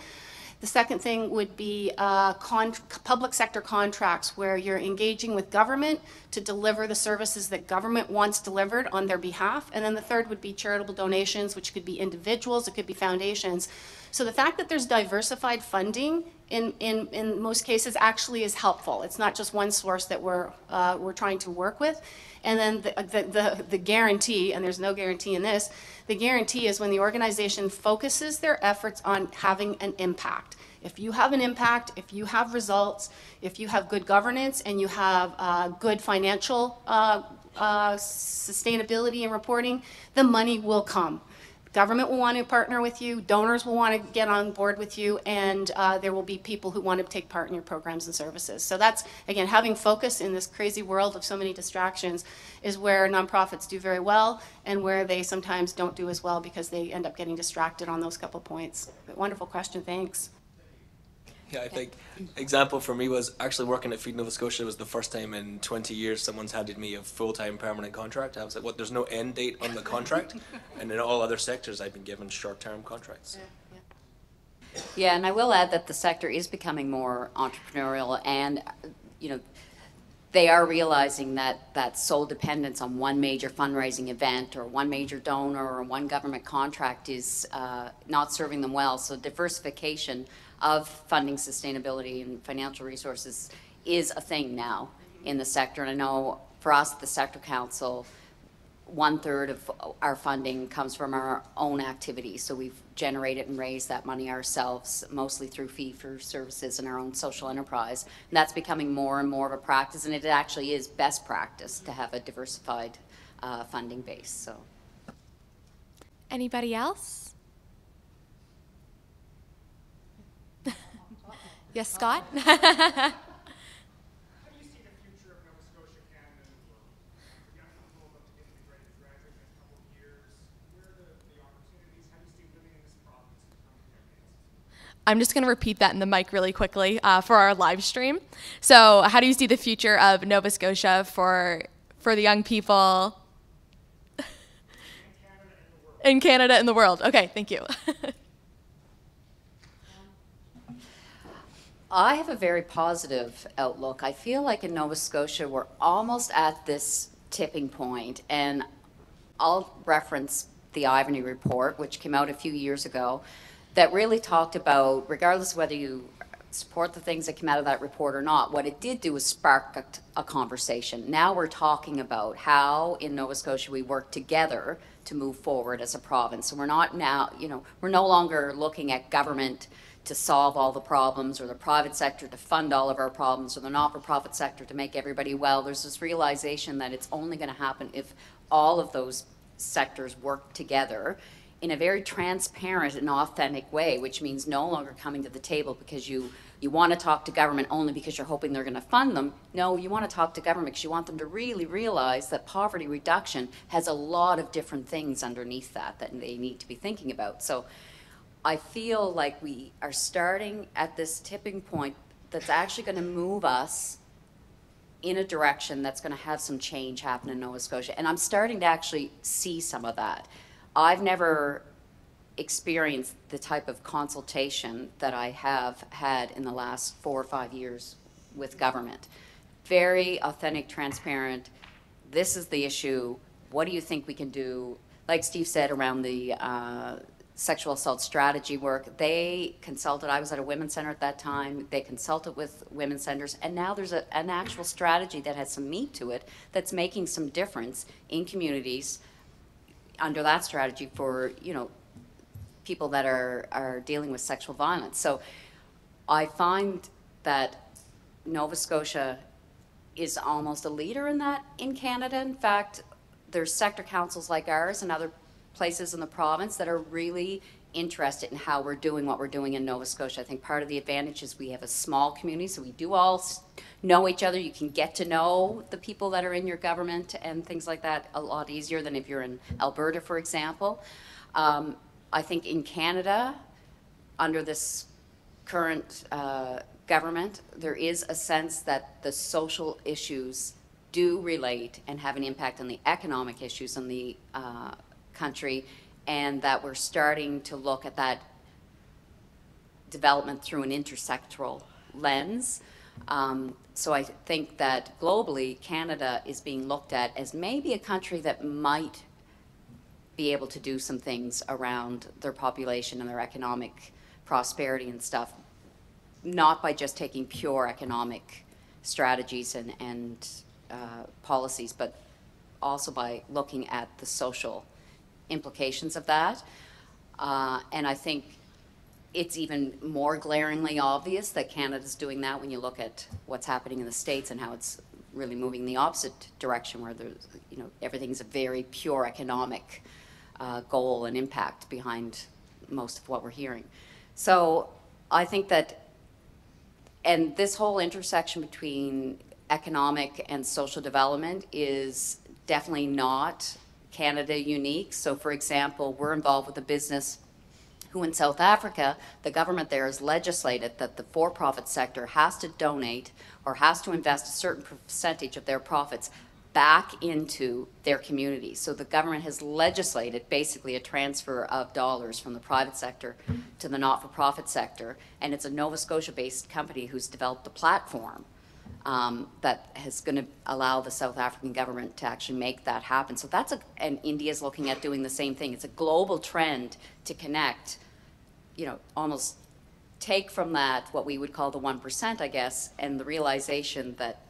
The second thing would be public sector contracts, where you're engaging with government to deliver the services that government wants delivered on their behalf. And then the third would be charitable donations, which could be individuals, it could be foundations. So the fact that there's diversified funding in most cases actually is helpful. It's not just one source that we're trying to work with. And then the guarantee, and there's no guarantee in this, the guarantee is when the organization focuses their efforts on having an impact. If you have an impact, if you have results, if you have good governance, and you have good financial sustainability and reporting, the money will come. Government will want to partner with you, donors will want to get on board with you, and there will be people who want to take part in your programs and services. So that's, again, having focus in this crazy world of so many distractions is where nonprofits do very well, and where they sometimes don't do as well because they end up getting distracted on those couple points. But wonderful question, thanks. Yeah, I think example for me was actually working at Feed Nova Scotia. It was the first time in 20 years someone's handed me a full-time permanent contract. I was like, what, there's no end date on the contract? And in all other sectors, I've been given short-term contracts. Yeah, and I will add that the sector is becoming more entrepreneurial, and, they are realizing that sole dependence on one major fundraising event or one major donor or one government contract is not serving them well. So diversification of funding sustainability and financial resources is a thing now in the sector. And I know for us at the Sector Council, 1/3 of our funding comes from our own activities. So we've generated and raised that money ourselves, mostly through fee for services and our own social enterprise. And that's becoming more and more of a practice, and it actually is best practice to have a diversified funding base. So, Anybody else? Yes, Scott? How do you see the future of Nova Scotia, Canada, and the world? Young people look to get integrated, graduate in a couple of years. Where are the opportunities? How do you see living in this province in the coming decades? I'm just going to repeat that in the mic really quickly for our live stream. So how do you see the future of Nova Scotia for the young people? In Canada and the world. Okay, thank you. I have a very positive outlook. I feel like in Nova Scotia, we're almost at this tipping point, and I'll reference the Ivany report, which came out a few years ago, that really talked about, regardless of whether you support the things that came out of that report or not, what it did do was spark a conversation. Now we're talking about how in Nova Scotia we work together to move forward as a province. So we're not now, we're no longer looking at government to solve all the problems, or the private sector to fund all of our problems, or the not-for-profit sector to make everybody well. There's this realization that it's only going to happen if all of those sectors work together in a very transparent and authentic way, which means no longer coming to the table because you want to talk to government only because you're hoping they're going to fund them. No, you want to talk to government because you want them to really realize that poverty reduction has a lot of different things underneath that they need to be thinking about. So I feel like we are starting at this tipping point that's actually going to move us in a direction that's going to have some change happen in Nova Scotia. And I'm starting to actually see some of that. I've never experienced the type of consultation that I have had in the last 4 or 5 years with government. Very authentic, transparent. This is the issue. What do you think we can do? Like Steve said, around the sexual assault strategy work, they consulted. I was at a women's center at that time. They consulted with women's centers, and now there's an actual strategy that has some meat to it that's making some difference in communities under that strategy for, people that are dealing with sexual violence. So I find that Nova Scotia is almost a leader in that in Canada. In fact, there's sector councils like ours and other places in the province that are really interested in how we're doing what we're doing in Nova Scotia. I think part of the advantage is we have a small community, so we do all know each other. You can get to know the people that are in your government and things like that a lot easier than if you're in Alberta, for example. I think in Canada, under this current government, there is a sense that the social issues do relate and have an impact on the economic issues in the country, and that we're starting to look at that development through an intersectoral lens. So I think that globally, Canada is being looked at as maybe a country that might be able to do some things around their population and their economic prosperity and stuff, not by just taking pure economic strategies and policies, but also by looking at the social implications of that. And I think it's even more glaringly obvious that Canada's doing that when you look at what's happening in the States and how it's really moving the opposite direction, where there's, everything's a very pure economic goal and impact behind most of what we're hearing. So I think that, and this whole intersection between economic and social development is definitely not Canada unique. So for example, we're involved with a business who in South Africa, the government there has legislated that the for-profit sector has to donate or has to invest a certain percentage of their profits back into their community. So the government has legislated basically a transfer of dollars from the private sector to the not-for-profit sector, and it's a Nova Scotia-based company who's developed a platform that is going to allow the South African government to actually make that happen. So that's and India's looking at doing the same thing. It's a global trend to connect, almost take from that what we would call the 1%, I guess, and the realization that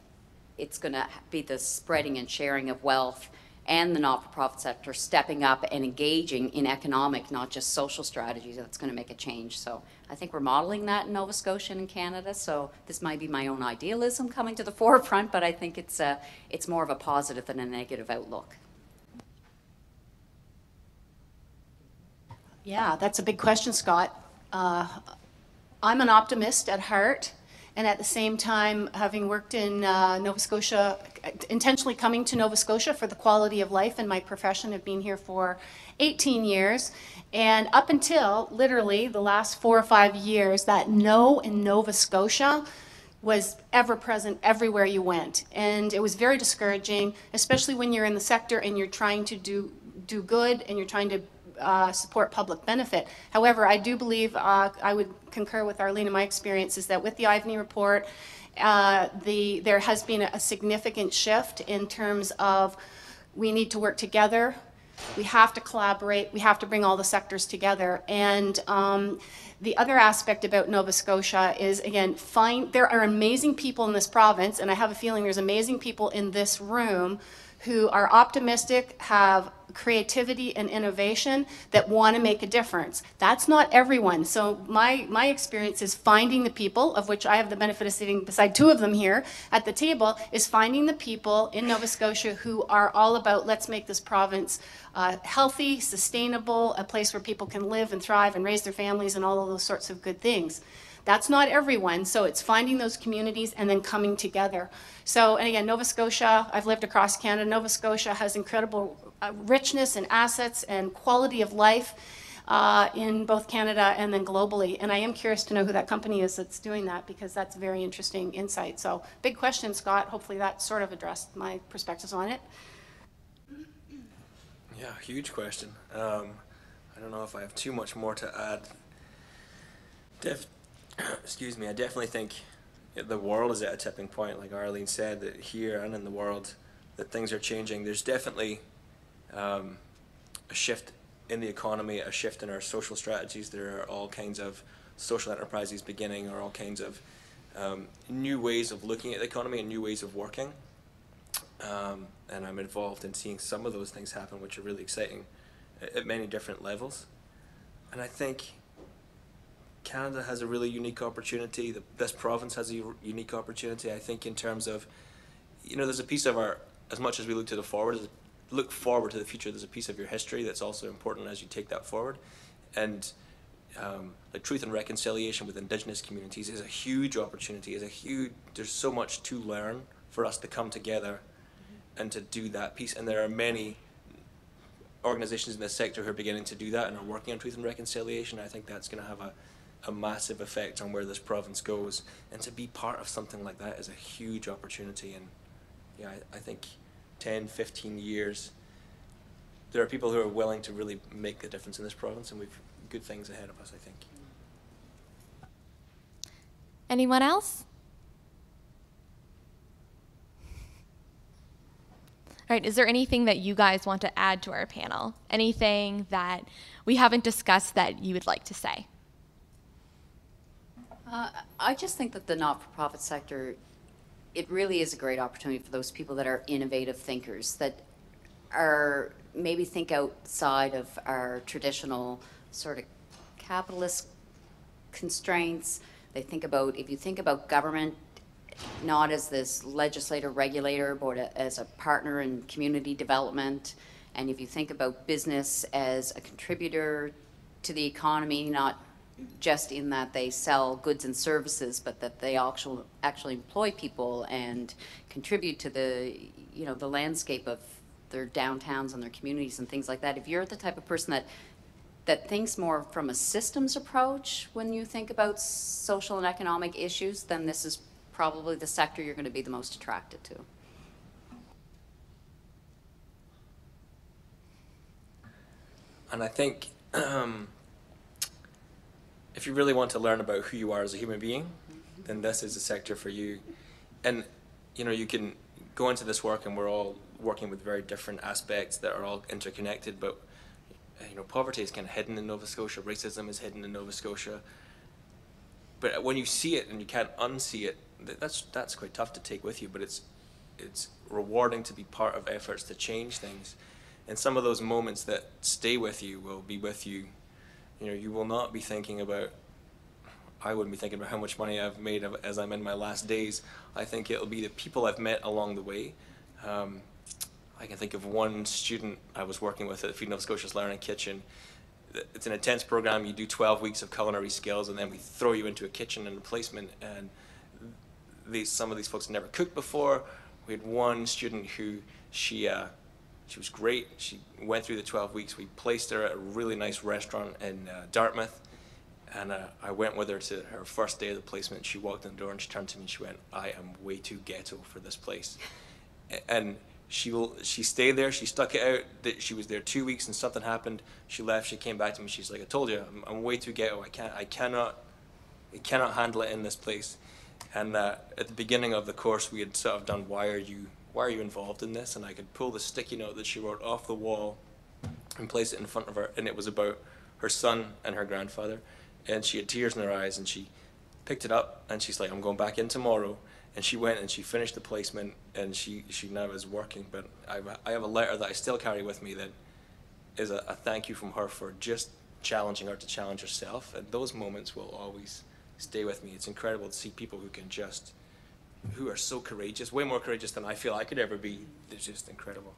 it's going to be the spreading and sharing of wealth, and the not-for-profit sector stepping up and engaging in economic, not just social strategies that's going to make a change. So I think we're modeling that in Nova Scotia and in Canada. So this might be my own idealism coming to the forefront, but I think it's more of a positive than a negative outlook. Yeah, that's a big question, Scott. I'm an optimist at heart, and at the same time, having worked in Nova Scotia, intentionally coming to Nova Scotia for the quality of life in my profession, I've been here for 18 years, and up until literally the last 4 or 5 years, that no in Nova Scotia was ever present everywhere you went. And it was very discouraging, especially when you're in the sector and you're trying to do good and you're trying to support public benefit. However, I do believe, I would concur with Arlene in my experience, is that with the Ivany report, there has been a significant shift in terms of we need to work together, we have to collaborate, we have to bring all the sectors together. And the other aspect about Nova Scotia is, again, there are amazing people in this province, and I have a feeling there's amazing people in this room who are optimistic, have creativity and innovation, that want to make a difference. That's not everyone. So my experience is finding the people, of which I have the benefit of sitting beside two of them here at the table, is finding the people in Nova Scotia who are all about, let's make this province healthy, sustainable, a place where people can live and thrive and raise their families and all of those sorts of good things. That's not everyone, so it's finding those communities and then coming together. So, and again, Nova Scotia, I've lived across Canada. Nova Scotia has incredible richness and assets and quality of life in both Canada and then globally. And I am curious to know who that company is that's doing that, because that's a very interesting insight. So, big question, Scott. Hopefully that sort of addressed my perspectives on it. Yeah, huge question. I don't know if I have too much more to add. Excuse me, I definitely think the world is at a tipping point, like Arlene said, that here and in the world, that things are changing. There's definitely a shift in the economy, a shift in our social strategies. There are all kinds of social enterprises beginning, or all kinds of new ways of looking at the economy and new ways of working. And I'm involved in seeing some of those things happen, which are really exciting at many different levels. And I think Canada has a really unique opportunity. This province has a unique opportunity, I think, in terms of, there's a piece of as much as we look forward to the future, there's a piece of your history that's also important as you take that forward. And like truth and reconciliation with Indigenous communities is a huge opportunity, there's so much to learn for us to come together and to do that piece. And there are many organizations in this sector who are beginning to do that and are working on truth and reconciliation. I think that's going to have a massive effect on where this province goes, and to be part of something like that is a huge opportunity. And yeah, I think 10, 15 years, there are people who are willing to really make the difference in this province, and we've good things ahead of us, I think. Anyone else? All right, is there anything that you guys want to add to our panel? Anything that we haven't discussed that you would like to say? I just think that the not-for-profit sector, it really is a great opportunity for those people that are innovative thinkers, that are maybe think outside of our traditional sort of capitalist constraints. They think about, if you think about government not as this legislator regulator, but as a partner in community development, and if you think about business as a contributor to the economy, not just in that they sell goods and services, but that they actually employ people and contribute to the landscape of their downtowns and their communities and things like that. If you're the type of person that thinks more from a systems approach when you think about social and economic issues, then this is probably the sector you're going to be the most attracted to. And I think if you really want to learn about who you are as a human being, then this is a sector for you. And you can go into this work, and we're all working with very different aspects that are all interconnected, but poverty is kind of hidden in Nova Scotia, racism is hidden in Nova Scotia. But when you see it and you can't unsee it, that's quite tough to take with you, but it's rewarding to be part of efforts to change things. And some of those moments that stay with you will be with you. You will not be thinking about, I wouldn't be thinking about how much money I've made as I'm in my last days. I think it'll be the people I've met along the way. I can think of one student I was working with at Feed Nova Scotia's Learning Kitchen. It's an intense program. You do 12 weeks of culinary skills, and then we throw you into a kitchen and a placement. And some of these folks had never cooked before. We had one student who she was great. She went through the 12 weeks. We placed her at a really nice restaurant in Dartmouth, and I went with her to her first day of the placement. She walked in the door and she turned to me and she went, "I am way too ghetto for this place." And she stayed there. She stuck it out. She was there 2 weeks and something happened. She left. She came back to me. She's like, I told you, I'm way too ghetto. I cannot handle it in this place. And at the beginning of the course, we had sort of done, why are you involved in this? And I could pull the sticky note that she wrote off the wall and place it in front of her, and it was about her son and her grandfather. And she had tears in her eyes, and she picked it up, and she's like, I'm going back in tomorrow. And she went and she finished the placement, and she now is working. But I have a letter that I still carry with me that is a thank you from her for just challenging her to challenge herself. And those moments will always stay with me. It's incredible to see people who are so courageous, way more courageous than I feel I could ever be. It's just incredible.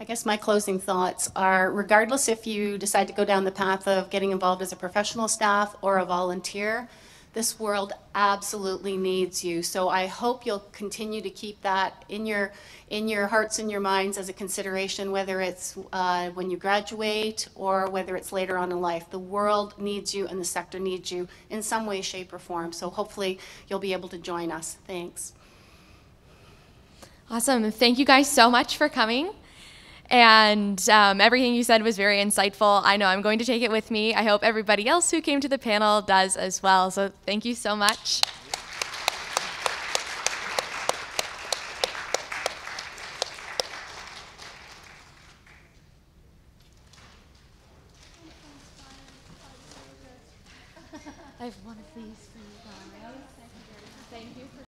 I guess my closing thoughts are, regardless if you decide to go down the path of getting involved as a professional staff or a volunteer, this world absolutely needs you. So I hope you'll continue to keep that in your hearts and your minds as a consideration, whether it's when you graduate or whether it's later on in life. The world needs you and the sector needs you in some way, shape, or form. So hopefully you'll be able to join us. Thanks. Awesome. Thank you guys so much for coming. And everything you said was very insightful. I know I'm going to take it with me. I hope everybody else who came to the panel does as well. So thank you so much. I have one of these for you guys. Thank you.